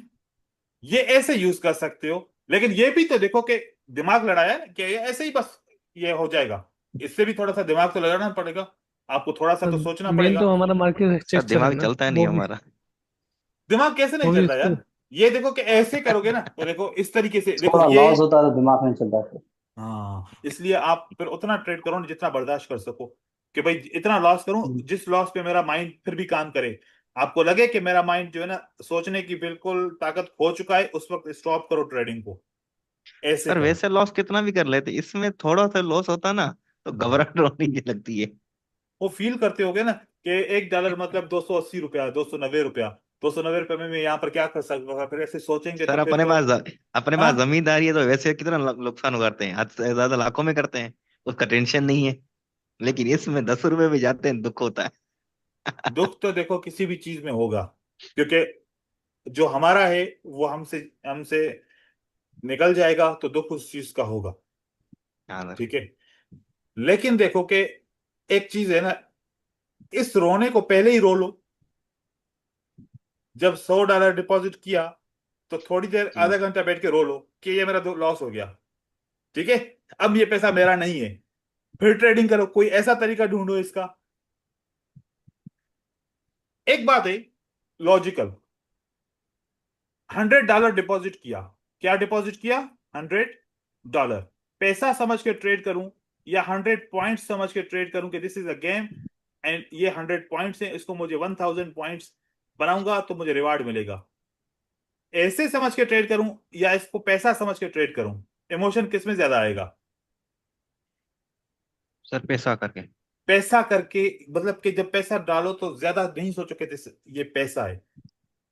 Speaker 1: ये ऐसे यूज कर सकते हो। लेकिन ये भी तो देखो कि दिमाग लड़ाया है कि ये ऐसे ही बस ये हो जाएगा। इससे भी थोड़ा सा दिमाग तो लगाना पड़ेगा, आपको थोड़ा सा तो सोचना
Speaker 6: मेन
Speaker 1: पड़ेगा।
Speaker 6: तो हमारा मार्केट
Speaker 5: सर
Speaker 6: स्ट्रक्चर है
Speaker 5: दिमाग
Speaker 6: ना,
Speaker 5: चलता नहीं
Speaker 6: वो भी
Speaker 5: हमारा।
Speaker 1: दिमाग कैसे नहीं
Speaker 6: वो भी
Speaker 1: चलता
Speaker 6: उसको
Speaker 1: यार? ये देखो कि ऐसे करोगे ना तो देखो इस तरीके से, देखो
Speaker 8: थोड़ा
Speaker 1: ये,
Speaker 8: लॉस होता है तो दिमाग नहीं चलता फिर।
Speaker 1: हाँ इसलिए आप फिर उतना ट्रेड करो ना जितना बर्दाश्त कर सको, कि भाई इतना लॉस करूं जिस लॉस पे मेरा माइंड फिर भी काम करे। आपको लगे कि मेरा माइंड जो है ना सोचने की बिल्कुल ताकत खो चुका है, उस वक्त स्टॉप करो ट्रेडिंग को, ऐसे
Speaker 5: सर
Speaker 1: करो।
Speaker 5: वैसे लॉस कितना भी कर लेते, इसमें थोड़ा सा लॉस होता ना तो घबराहट होने की लगती है।
Speaker 1: वो फील करते होगे ना कि $1 मतलब $280, $290, $290 में मैं यहाँ पर क्या कर सकता था, फिर ऐसे सोचेंगे
Speaker 5: सर
Speaker 1: तो फिर तो।
Speaker 5: अपने
Speaker 1: हाँ,
Speaker 5: पास जमींदारी है तो वैसे कितना नुकसान करते हैं, हद से ज्यादा लाखों में करते हैं, उसका टेंशन नहीं है। लेकिन इसमें 10 रुपए भी जाते हैं दुख होता है।
Speaker 1: दुख तो देखो किसी भी चीज में होगा, क्योंकि जो हमारा है वो हमसे हमसे निकल जाएगा, तो दुख उस चीज का होगा।
Speaker 5: हाँ सर।
Speaker 1: ठीक है, लेकिन देखो कि एक चीज है ना, इस रोने को पहले ही रो लो। जब $100 डिपॉजिट किया तो थोड़ी देर,
Speaker 5: जी।
Speaker 1: आधा घंटा बैठ के रो लो कि ये मेरा लॉस हो गया। ठीक है, अब ये पैसा मेरा नहीं है। फिर ट्रेडिंग करो, कोई ऐसा तरीका ढूंढो इसका। एक बात है लॉजिकल, $100 डिपॉजिट किया, क्या डिपॉजिट किया? $100। पैसा समझ के ट्रेड करूं या 100 पॉइंट्स समझ के ट्रेड करूं कि this is a game and ये 100 पॉइंट्स है, इसको मुझे 1000 पॉइंट्स बनाऊंगा तो मुझे रिवार्ड मिलेगा, ऐसे समझ के ट्रेड करूं या इसको पैसा समझ के ट्रेड करूं, इमोशन किस में ज्यादा आएगा?
Speaker 5: सर पैसा करके।
Speaker 1: पैसा करके, मतलब कि जब पैसा डालो तो ज्यादा नहीं सोचो कि ये पैसा है,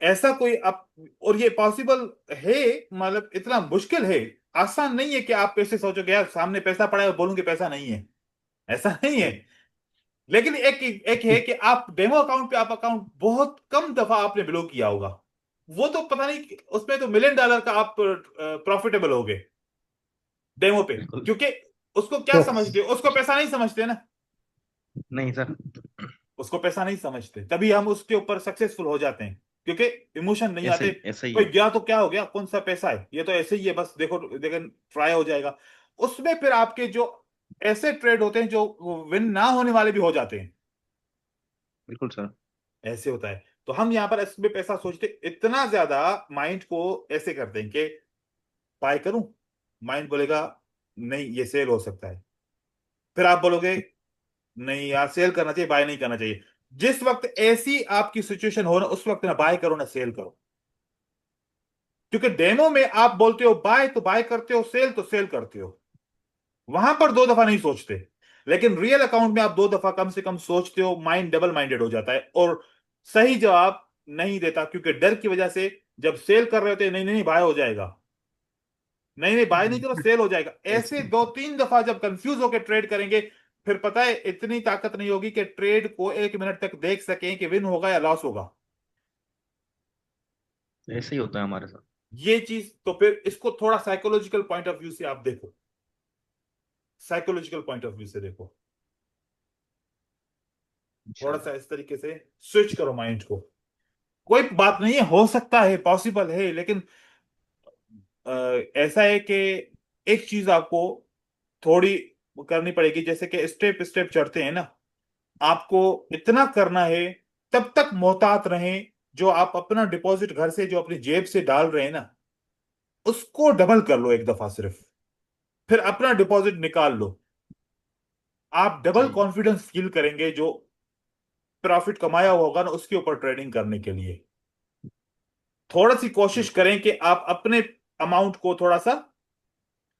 Speaker 1: ऐसा कोई आप, और ये पॉसिबल है, मतलब इतना मुश्किल है, आसान नहीं है कि आप पैसे सोचोगे यार सामने पैसा पड़ा है और बोलूंगे पैसा नहीं है, ऐसा नहीं है। लेकिन एक एक है कि आप डेमो अकाउंट पे, आप अकाउंट बहुत कम दफा आपने ब्लॉक किया होगा, वो तो पता नहीं, उसमें तो $1,000,000 का आप प्रॉफिटेबल हो गए डेमो पे,
Speaker 5: बिल्कुल।
Speaker 1: क्योंकि उसको क्या समझते हो, उसको पैसा नहीं समझते ना,
Speaker 5: नहीं सर।
Speaker 1: उसको पैसा नहीं समझते, तभी हम उसके ऊपर सक्सेसफुल हो जाते हैं, क्योंकि इमोशन नहीं
Speaker 5: ऐसे
Speaker 1: आते।
Speaker 5: ऐसा ही
Speaker 1: कोई
Speaker 5: है।
Speaker 1: गया तो क्या हो गया, कौन सा पैसा है, ये तो ऐसे ही है, बस देखो देखो ट्राई हो जाएगा। उसमें फिर आपके जो ऐसे ट्रेड होते हैं जो विन ना होने वाले भी हो जाते हैं,
Speaker 5: बिल्कुल सर।
Speaker 1: ऐसे होता है। तो हम यहाँ पर इसमें पैसा सोचते इतना ज्यादा, माइंड को ऐसे करते हैं कि बाय करूं, माइंड बोलेगा नहीं ये सेल हो सकता है, फिर आप बोलोगे नहीं यार सेल करना चाहिए, बाय नहीं करना चाहिए। जिस वक्त ऐसी आपकी सिचुएशन हो ना, उस वक्त ना बाय करो ना सेल करो, क्योंकि डेमो में आप बोलते हो बाय तो बाय करते हो, सेल तो सेल करते हो, वहां पर दो दफा नहीं सोचते। लेकिन रियल अकाउंट में आप दो दफा कम से कम सोचते हो, माइंड डबल माइंडेड हो जाता है और सही जवाब नहीं देता, क्योंकि डर की वजह से जब सेल कर रहे होते हैं, नहीं नहीं नहीं बाय हो जाएगा, नहीं नहीं बाय नहीं करो सेल हो जाएगा, ऐसे 2-3 दफा जब कंफ्यूज होकर ट्रेड करेंगे, फिर पता है इतनी ताकत नहीं होगी कि ट्रेड को 1 मिनट तक देख सकें कि विन होगा या लॉस होगा।
Speaker 5: ऐसे ही होता है हमारे साथ।
Speaker 1: ये चीज तो फिर इसको थोड़ा साइकोलॉजिकल पॉइंट ऑफ व्यू से आप देखो, साइकोलॉजिकल पॉइंट ऑफ व्यू से देखो,
Speaker 5: अच्छा।
Speaker 1: थोड़ा सा इस तरीके से स्विच करो माइंड को। कोई बात नहीं है, हो सकता है, पॉसिबल है, लेकिन ऐसा है कि एक चीज आपको थोड़ी करनी पड़ेगी, जैसे कि स्टेप स्टेप चढ़ते हैं ना, आपको इतना करना है, तब तक मोहतात रहें, जो आप अपना डिपॉजिट घर से जो अपनी जेब से डाल रहे हैं ना, उसको डबल कर लो एक दफा सिर्फ, फिर अपना डिपॉजिट निकाल लो, आप डबल
Speaker 5: सही।
Speaker 1: कॉन्फिडेंस फील करेंगे, जो प्रॉफिट कमाया हुआ होगा ना उसके ऊपर ट्रेडिंग करने के लिए। थोड़ा सी कोशिश
Speaker 5: बिल्कुल।
Speaker 1: करें कि आप अपने अमाउंट को थोड़ा सा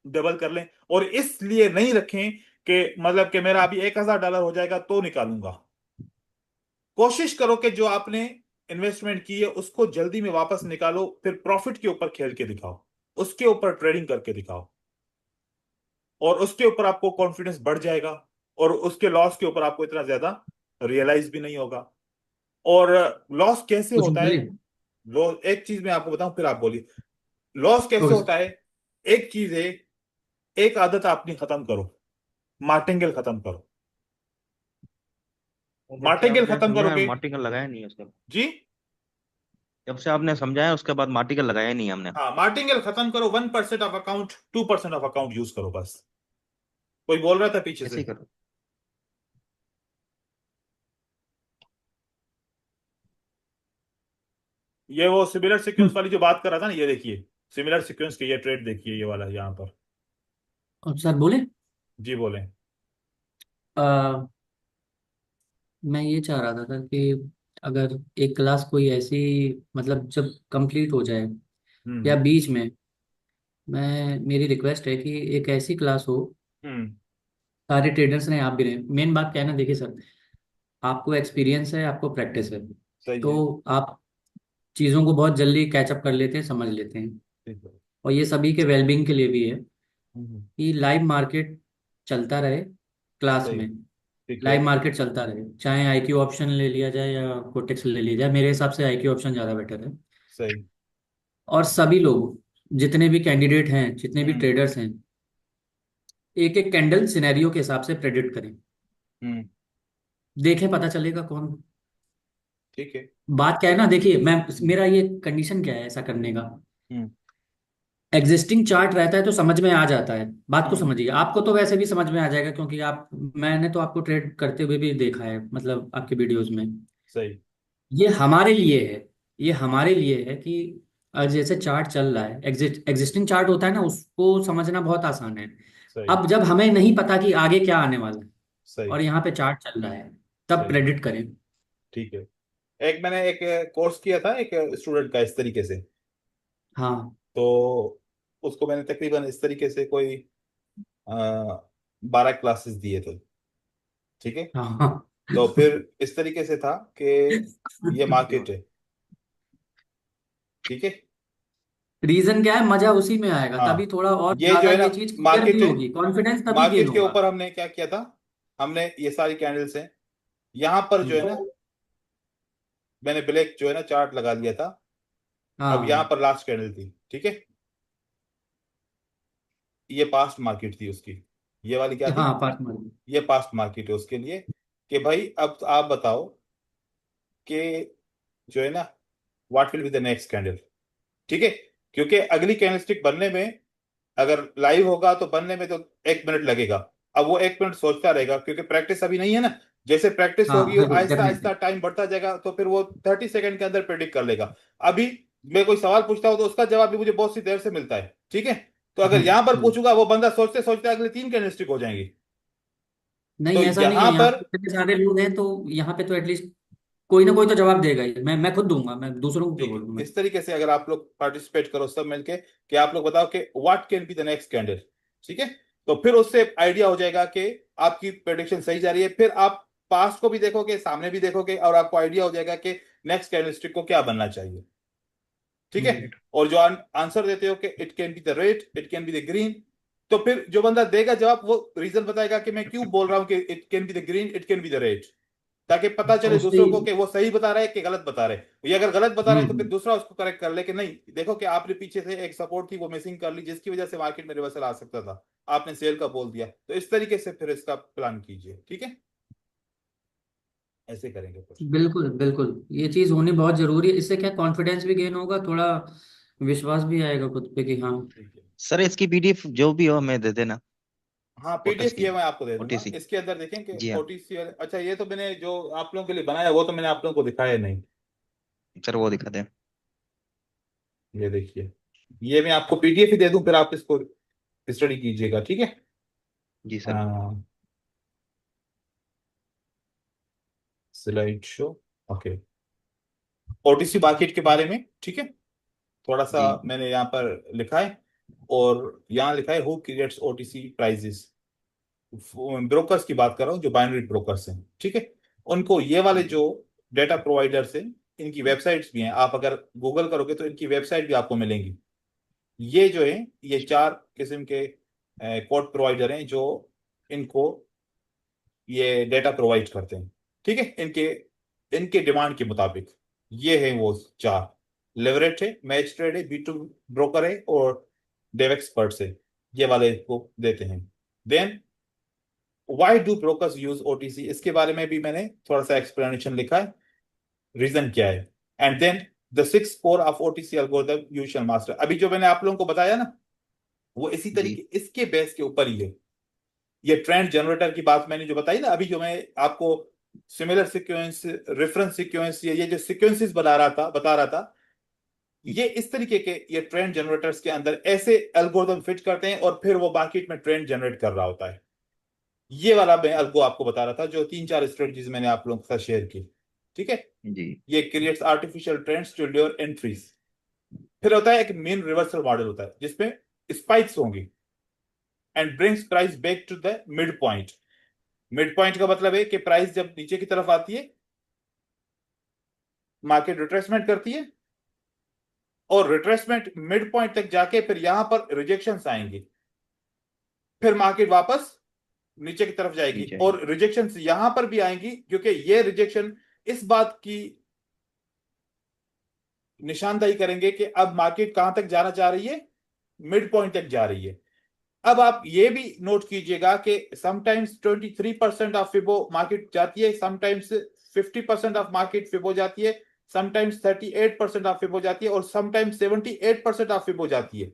Speaker 1: डबल कर लें, और इसलिए नहीं रखें कि मतलब कि मेरा अभी $1,000 हो जाएगा तो निकालूंगा। कोशिश करो कि जो आपने इन्वेस्टमेंट की है उसको जल्दी में वापस निकालो, फिर प्रॉफिट के ऊपर खेल के दिखाओ, उसके ऊपर ट्रेडिंग करके दिखाओ, और उसके ऊपर आपको कॉन्फिडेंस बढ़ जाएगा, और उसके लॉस के ऊपर आपको इतना ज्यादा रियलाइज भी नहीं होगा। और लॉस कैसे
Speaker 2: कुछ
Speaker 1: होता है,
Speaker 2: बोले।
Speaker 1: लॉस एक चीज मैं आपको बताऊं फिर आप बोलिए, लॉस कैसे
Speaker 2: ओके
Speaker 1: होता है। एक चीज है, एक आदत आपने खत्म करो, मार्टिंगेल खत्म करो,
Speaker 5: जब से
Speaker 1: मार्टिंगेल
Speaker 5: आपने
Speaker 1: खत्म
Speaker 5: समझाया
Speaker 1: करोगे
Speaker 5: मार्टिकल लगाया नहीं है उसके बाद।
Speaker 1: जी।
Speaker 5: जब से आपने समझाया उसके बाद मार्टिकल लगाया नहीं हमने।
Speaker 1: हाँ मार्टिंगेल खत्म करो, 1% of account, 2% of account use करो बस। कोई बोल रहा था पीछे
Speaker 5: ऐसे
Speaker 1: से?
Speaker 5: ही करो।
Speaker 1: ये वो सिमिलर सीक्वेंस वाली जो बात कर रहा था ना, ये देखिए सिमिलर सीक्वेंस के ये ट्रेड देखिए, ये वाला यहाँ पर।
Speaker 2: अब सर बोले।
Speaker 1: जी बोले।
Speaker 2: आ, मैं ये चाह रहा था कि अगर एक क्लास कोई ऐसी, मतलब जब कंप्लीट हो जाए या
Speaker 1: हम्म
Speaker 2: बीच में, मैं मेरी रिक्वेस्ट है कि एक ऐसी क्लास हो,
Speaker 1: हम्म।
Speaker 2: सारे ट्रेडर्स ने, आप भी रहे। मेन बात क्या है ना, देखिए सर, आपको एक्सपीरियंस है, आपको प्रैक्टिस है,
Speaker 1: सही
Speaker 2: तो
Speaker 1: है।
Speaker 2: आप चीज़ों को बहुत जल्दी कैचअप कर लेते हैं, समझ लेते हैं।
Speaker 1: ठीक है।
Speaker 2: और ये सभी के वेलबींग के लिए भी है
Speaker 1: हम्म,
Speaker 2: कि लाइव मार्केट चलता रहे क्लास
Speaker 1: सही।
Speaker 2: में।
Speaker 1: ठीक है।
Speaker 2: लाइव मार्केट चलता रहे, चाहे आईक्यू ऑप्शन ले लिया जाए या कोटेक्स ले लिया जाए, मेरे हिसाब से आईक्यू ऑप्शन ज़्यादा बेटर है।
Speaker 1: सही।
Speaker 2: और सभी लोग, जितने भी कैंडिडेट हैं, जितने भी
Speaker 1: हम्म
Speaker 2: ट्रेडर्स हैं, एक एक कैंडल सिनेरियो के हिसाब से प्रेडिक्ट करें,
Speaker 1: हम्म।
Speaker 2: देखें, पता चलेगा कौन।
Speaker 1: ठीक है।
Speaker 2: बात क्या है ना, देखिए मैं, मेरा ये कंडीशन क्या है ऐसा करने का,
Speaker 1: हम्म
Speaker 2: एग्जिस्टिंग चार्ट रहता है तो समझ में आ जाता है। बात को
Speaker 1: हम्म।
Speaker 2: समझिए, आपको तो वैसे भी समझ में आ जाएगा, क्योंकि आप, मैंने तो आपको ट्रेड करते हुए भी देखा है, मतलब आपके वीडियोस में।
Speaker 1: सही।
Speaker 2: ये हमारे लिए है, ये हमारे लिए है कि आज जैसे चार्ट चल रहा है, एग्जिस्टिंग चार्ट होता है ना, उसको समझना बहुत आसान है।
Speaker 1: सही
Speaker 2: अब जब हमें नहीं पता कि आगे क्या आने वाला है
Speaker 1: सही
Speaker 2: और यहाँ पे चार्ट चल रहा है, तब
Speaker 1: सही
Speaker 2: प्रेडिक्ट करें।
Speaker 1: ठीक है। एक मैंने एक कोर्स किया था एक स्टूडेंट का इस तरीके से।
Speaker 2: हाँ
Speaker 1: तो उसको मैंने तकरीबन इस तरीके से कोई 12 क्लासेस दिए थे। ठीक है।
Speaker 2: हाँ हाँ।
Speaker 1: तो फिर इस तरीके से था कि ये मार्केट है। ठीक है।
Speaker 2: रीजन क्या है, मजा उसी में आएगा, तभी
Speaker 1: हाँ
Speaker 2: थोड़ा और
Speaker 1: ये जो
Speaker 2: ज्यादा
Speaker 1: है ना
Speaker 2: ये चीज क्लियर
Speaker 1: मार्केट
Speaker 2: भी
Speaker 1: है।
Speaker 2: होगी, कॉन्फिडेंस तभी गेन
Speaker 1: मार्केट के
Speaker 2: होगा।
Speaker 1: ऊपर हमने क्या किया था, हमने ये सारी कैंडल्स हैं, यहाँ पर जो है ना
Speaker 2: हम्म,
Speaker 1: मैंने ब्लैक जो है ना चार्ट लगा लिया था। अब यहाँ
Speaker 2: हाँ
Speaker 1: पर लास्ट कैंडल थी। ठीक है। ये पास्ट मार्केट थी उसकी। ये वाली क्या थी,
Speaker 2: हाँ, पार्ट मार्केट।
Speaker 1: ये पास्ट मार्केट है उसके लिए। कि भाई अब आप बताओ कि जो है ना what will be the next candle. ठीक है। क्योंकि अगली कैंडलस्टिक बनने में, अगर लाइव होगा तो बनने में तो 1 मिनट लगेगा। अब वो 1 मिनट सोचता रहेगा क्योंकि प्रैक्टिस अभी नहीं है ना। जैसे प्रैक्टिस
Speaker 2: हाँ
Speaker 1: होगी आहिस्ता
Speaker 2: डेफिनेटली।
Speaker 1: आहिस्ता टाइम बढ़ता जाएगा तो फिर वो 30 सेकंड के अंदर प्रेडिक्ट कर लेगा। अभी मैं कोई सवाल पूछता हूँ तो उसका जवाब भी मुझे बहुत सी देर से मिलता है। ठीक है। तो अगर यहाँ पर पूछूंगा वो बंदा सोचते सोचते अगले 3 कैंडलस्टिक हो जाएंगी। तो
Speaker 2: नहीं ऐसा नहीं है,
Speaker 1: यहाँ
Speaker 2: यहाँ
Speaker 1: पर
Speaker 2: पे इतने सारे लोग हैं तो यहाँ पे तो एटलीस्ट कोई ना कोई तो जवाब देगा ही। मैं खुद दूंगा, मैं दूसरों को क्यों
Speaker 1: ठीक
Speaker 2: बोलूँ
Speaker 1: है,
Speaker 2: मैं।
Speaker 1: इस तरीके से अगर आप लोग पार्टिसिपेट करो सब मिलके कि आप लोग बताओ कि what can be the next candle. ठीक है। तो फिर उससे आइडिया हो जाएगा कि आपकी प्रेडिक्शन सही जा रही है। फिर आप पास्ट को भी देखोगे, सामने भी देखोगे, और आपको आइडिया हो जाएगा कि नेक्स्ट कैंडलस्टिक को क्या बनना चाहिए। ठीक है।
Speaker 2: हम्म,
Speaker 1: और जो आंसर देते हो कि it can be the red, it can be the green, तो फिर जो बंदा देगा जवाब वो रीजन बताएगा कि मैं क्यों बोल रहा हूं कि it can be the green, it can be the red, ताकि पता
Speaker 2: तो
Speaker 1: चले
Speaker 2: उससे
Speaker 1: दूसरों को कि वो सही बता रहा है कि गलत बता रहे हैं। ये अगर गलत बता रहे हैं तो फिर
Speaker 2: हम्म,
Speaker 1: दूसरा उसको करेक्ट कर ले कि नहीं देखो कि आपने पीछे से एक सपोर्ट थी वो मिसिंग कर ली जिसकी वजह से मार्केट में रिवर्सल आ सकता था, आपने सेल का बोल दिया। तो इस तरीके से फिर इसका प्लान कीजिए। ठीक है। ऐसे करेंगे फिर।
Speaker 2: बिल्कुल बिल्कुल, ये चीज होनी बहुत जरूरी है। इससे क्या कॉन्फिडेंस भी गेन होगा, थोड़ा विश्वास भी आएगा खुद पे कि हाँ।
Speaker 1: ठीक है।
Speaker 5: सर इसकी पीडीएफ जो भी हो हमें दे देना,
Speaker 1: हाँ
Speaker 5: फोटोज
Speaker 1: पीडीएफ
Speaker 5: की।
Speaker 1: ये मैं आपको दे दूंगा।
Speaker 5: ओटीसी।
Speaker 1: इसके अंदर देखें कि
Speaker 5: जी हाँ।
Speaker 1: ओटीसी। अच्छा ये तो मैंने जो आप लोगों के लिए बनाया वो तो मैंने आप लोगों को दिखाया नहीं।
Speaker 5: सर वो दिखा दें।
Speaker 1: ये देखिए, ये मैं आपको पीडीएफ ही दे दूं फिर आप इसको स्टडी कीजिएगा। ठीक है।
Speaker 5: जी सर।
Speaker 1: हाँ slide show. Okay. OTC market के बारे में। ठीक है। थोड़ा सा
Speaker 5: जी
Speaker 1: मैंने यहाँ पर लिखा है, और यहाँ लिखा है who creates OTC prices. Brokers की बात कर रहा हूँ जो बाइनरी ब्रोकर्स हैं। ठीक है। उनको ये वाले जो डेटा प्रोवाइडर्स हैं, इनकी वेबसाइट्स भी हैं। आप अगर गूगल करोगे तो इनकी वेबसाइट भी आपको मिलेंगी। ये जो है ये 4 किस्म के कोड प्रोवाइडर हैं जो इनको ये डेटा प्रोवाइड करते हैं। ठीक है। इनके इनके डिमांड के मुताबिक ये है वो 4। लेवरेट है, मैच ट्रेड है, बी टू ब्रोकर है, और डेव एक्सपर्ट्स है। ये वाले को देते हैं। Then why do brokers use OTC, इसके बारे में भी मैंने थोड़ा सा एक्सप्लेनेशन लिखा है, रीजन क्या है। And then the 6 core of OTC algorithm you shall master. अभी जो मैंने आप लोगों को बताया ना वो इसी
Speaker 5: जी
Speaker 1: तरीके इसके बेस के ऊपर ही है। ये ट्रेंड जनरेटर की बात मैंने जो बताई ना अभी, जो मैं आपको सिमिलर सीक्वेंस, रेफरेंस सीक्वेंस, ये जो सीक्वेंसेस बता रहा था, ये इस तरीके के ये ट्रेंड जनरेटर्स के अंदर ऐसे एल्गोरिथम फिट करते हैं और फिर वो मार्केट में ट्रेंड जनरेट कर रहा होता है। ये वाला मैं अल्गो आपको बता रहा था जो 3-4 स्ट्रेटजीज मैंने आप लोगों के साथ शेयर की। ठीक है।
Speaker 5: जी
Speaker 1: ये creates artificial trends to lure entries. फिर होता है एक मीन रिवर्सल मॉडल होता है जिसमें स्पाइक्स होंगी and brings price back to the mid point. Mid point का मतलब है कि प्राइस जब नीचे की तरफ आती है मार्केट रिट्रेसमेंट करती है, और रिट्रेसमेंट मिड पॉइंट तक जाके फिर यहां पर रिजेक्शंस आएंगी, फिर मार्केट वापस नीचे की तरफ जाएगी,
Speaker 5: नीचे।
Speaker 1: और रिजेक्शंस यहां पर भी आएंगी क्योंकि ये रिजेक्शन इस बात की निशानदाही करेंगे कि अब मार्केट कहां तक जाना चाह रही है, मिड पॉइंट तक जा रही है। अब आप ये भी नोट कीजिएगा कि समटाइम्स 23% ऑफ फिबो मार्केट जाती है, समटाइम्स 50% ऑफ मार्केट फिबो जाती है, समटाइम्स 38% ऑफ फिबो जाती है, और समटाइम्स 78% ऑफ फिबो जाती है।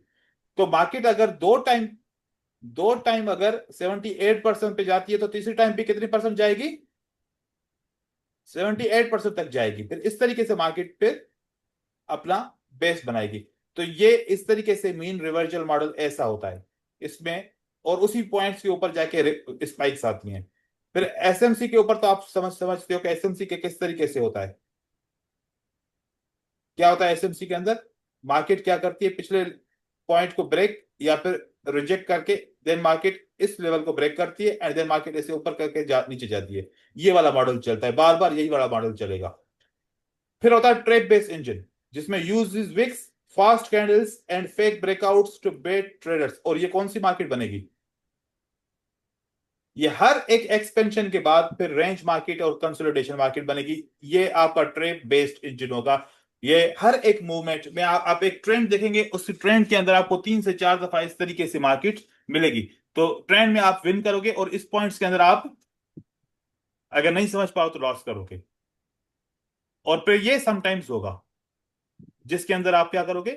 Speaker 1: तो मार्केट अगर दो टाइम अगर 78% पे जाती है तो तीसरी टाइम पे कितनी परसेंट जाएगी, 78% तक जाएगी। फिर इस तरीके से मार्केट पे अपना बेस बनाएगी। तो ये इस तरीके से मीन रिवर्सल मॉडल ऐसा होता है। इसमें और उसी पॉइंट्स के ऊपर जाके स्पाइक्स आती हैं। फिर एसएमसी के ऊपर तो आप समझते हो कि एसएमसी के किस तरीके से होता है। क्या होता है एसएमसी के अंदर, मार्केट क्या करती है, पिछले पॉइंट को ब्रेक या फिर रिजेक्ट करके देन मार्केट इस लेवल को ब्रेक करती है एंड देन मार्केट ऐसे ऊपर करके नीचे जाती है। ये वाला मॉडल चलता है, बार बार यही वाला मॉडल चलेगा। फिर होता है ट्रेप बेस्ड इंजन, जिसमें uses wicks, fast candles and fake breakouts to bait traders. और ये कौन सी मार्केट बनेगी, ये हर एक एक्सपेंशन के बाद फिर रेंज मार्केट और कंसोलिडेशन मार्केट बनेगी। ये आपका ट्रेप बेस्ड इंजन होगा। ये हर एक मूवमेंट में आप एक ट्रेंड देखेंगे, उस ट्रेंड के अंदर आपको 3 से 4 दफा इस तरीके से मार्केट मिलेगी। तो ट्रेंड में आप विन करोगे और इस पॉइंट्स के अंदर आप अगर नहीं समझ पाओ तो लॉस करोगे। और फिर ये समटाइम्स होगा जिसके अंदर आप क्या करोगे,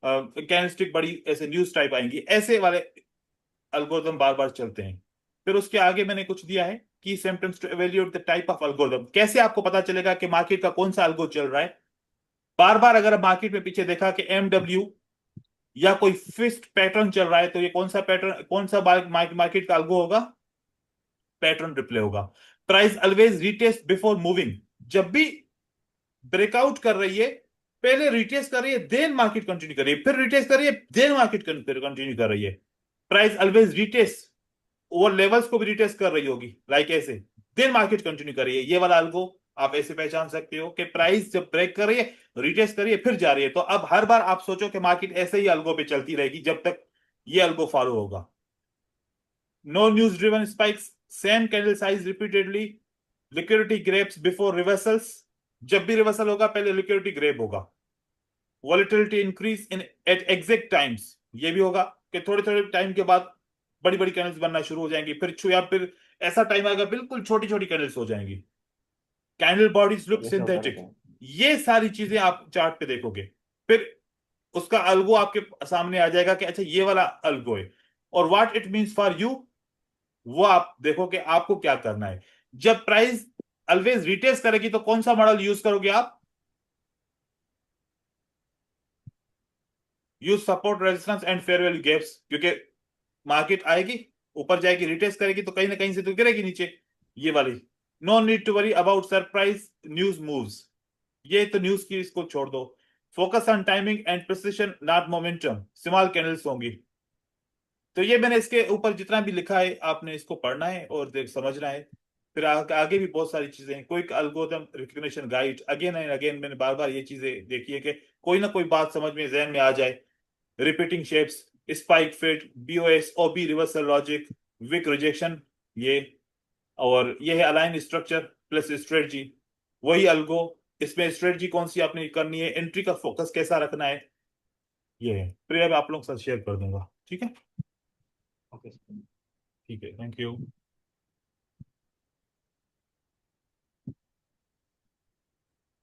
Speaker 1: कैंडलस्टिक बड़ी ऐसे न्यूज टाइप आएंगी, ऐसे वाले एल्गोरिथम बार बार चलते हैं। फिर उसके आगे मैंने कुछ दिया है की symptoms to evaluate the type of algorithm. कैसे आपको पता चलेगा कि मार्केट का कौन सा एल्गो चल रहा है। बार बार अगर मार्केट में पीछे देखा कि एमडब्ल्यू या कोई फिक्स्ड पैटर्न चल रहा है, तो ये कौन सा पैटर्न, कौन सा मार्केट का एल्गो होगा, पैटर्न रिप्ले होगा। Price always retest before moving, जब भी ब्रेकआउट कर रही है पहले रिटेस्ट कर रही है देन मार्केट कंटिन्यू कर रही है, फिर रिटेस्ट कर रही है देन मार्केट कंटिन्यू कर रही है। Price always retest, over levels को भी रिटेस्ट कर रही होगी लाइक ऐसे, देन मार्केट कंटिन्यू कर रही है। ये वाला अल्गो आप ऐसे पहचान सकते हो कि प्राइस जब ब्रेक कर रही है, रिटेस्ट कर रही है, फिर जा रही है। तो अब हर बार आप सोचो कि मार्केट ऐसे ही अल्गो पे चलती रहेगी जब तक ये अल्गो फॉलो होगा। No news driven spikes, same candle size repeatedly, liquidity grabs before reversals, जब भी रिवर्सल होगा पहले लिक्विडिटी ग्रेप होगा। Volatility increase in at exact times, ये भी होगा कि थोड़े थोड़े टाइम के बाद बड़ी बड़ी कैंडल्स बनना शुरू हो जाएंगी, फिर ऐसा टाइम आएगा बिल्कुल छोटी छोटी कैंडल्स हो जाएंगी। कैंडल बॉडीज लुक सिंथेटिक, ये सारी चीजें आप चार्ट पे देखोगे। फिर उसका अल्गो आपके सामने आ जाएगा कि अच्छा ये वाला अल्गो है, और what it means for you वो आप देखो कि आपको क्या करना है। जब प्राइस ऑलवेज रिटेस्ट करेगी तो कौन सा मॉडल यूज करोगे आप, use support resistance and fair value gaps, क्योंकि मार्केट आएगी ऊपर जाएगी रिटेस्ट करेगी तो कहीं ना कहीं से तो गिरेगी नीचे, ये वाली। No need to worry about surprise news moves, ये तो न्यूज की इसको छोड़ दो। Focus on timing and precision not momentum, small candles होंगी। तो ये मैंने इसके ऊपर जितना भी लिखा है आपने इसको पढ़ना है और समझना है। फिर आगे भी बहुत सारी चीजें हैं, quick algorithm recognition guide, again and again मैंने बार बार ये चीजें देखी है कि कोई ना कोई बात समझ में जहन में आ जाए। Repeating shapes, spike fit, BOS, OB reversal logic, wick rejection, ये और ये है अलाइन स्ट्रक्चर प्लस स्ट्रेटजी, वही अल्गो। इसमें स्ट्रेटजी कौन सी आपने करनी है, एंट्री का फोकस कैसा रखना है, ये है। फिर अब आप लोगों के साथ शेयर कर दूंगा, ठीक है। ओके, ठीक है, थैंक यू।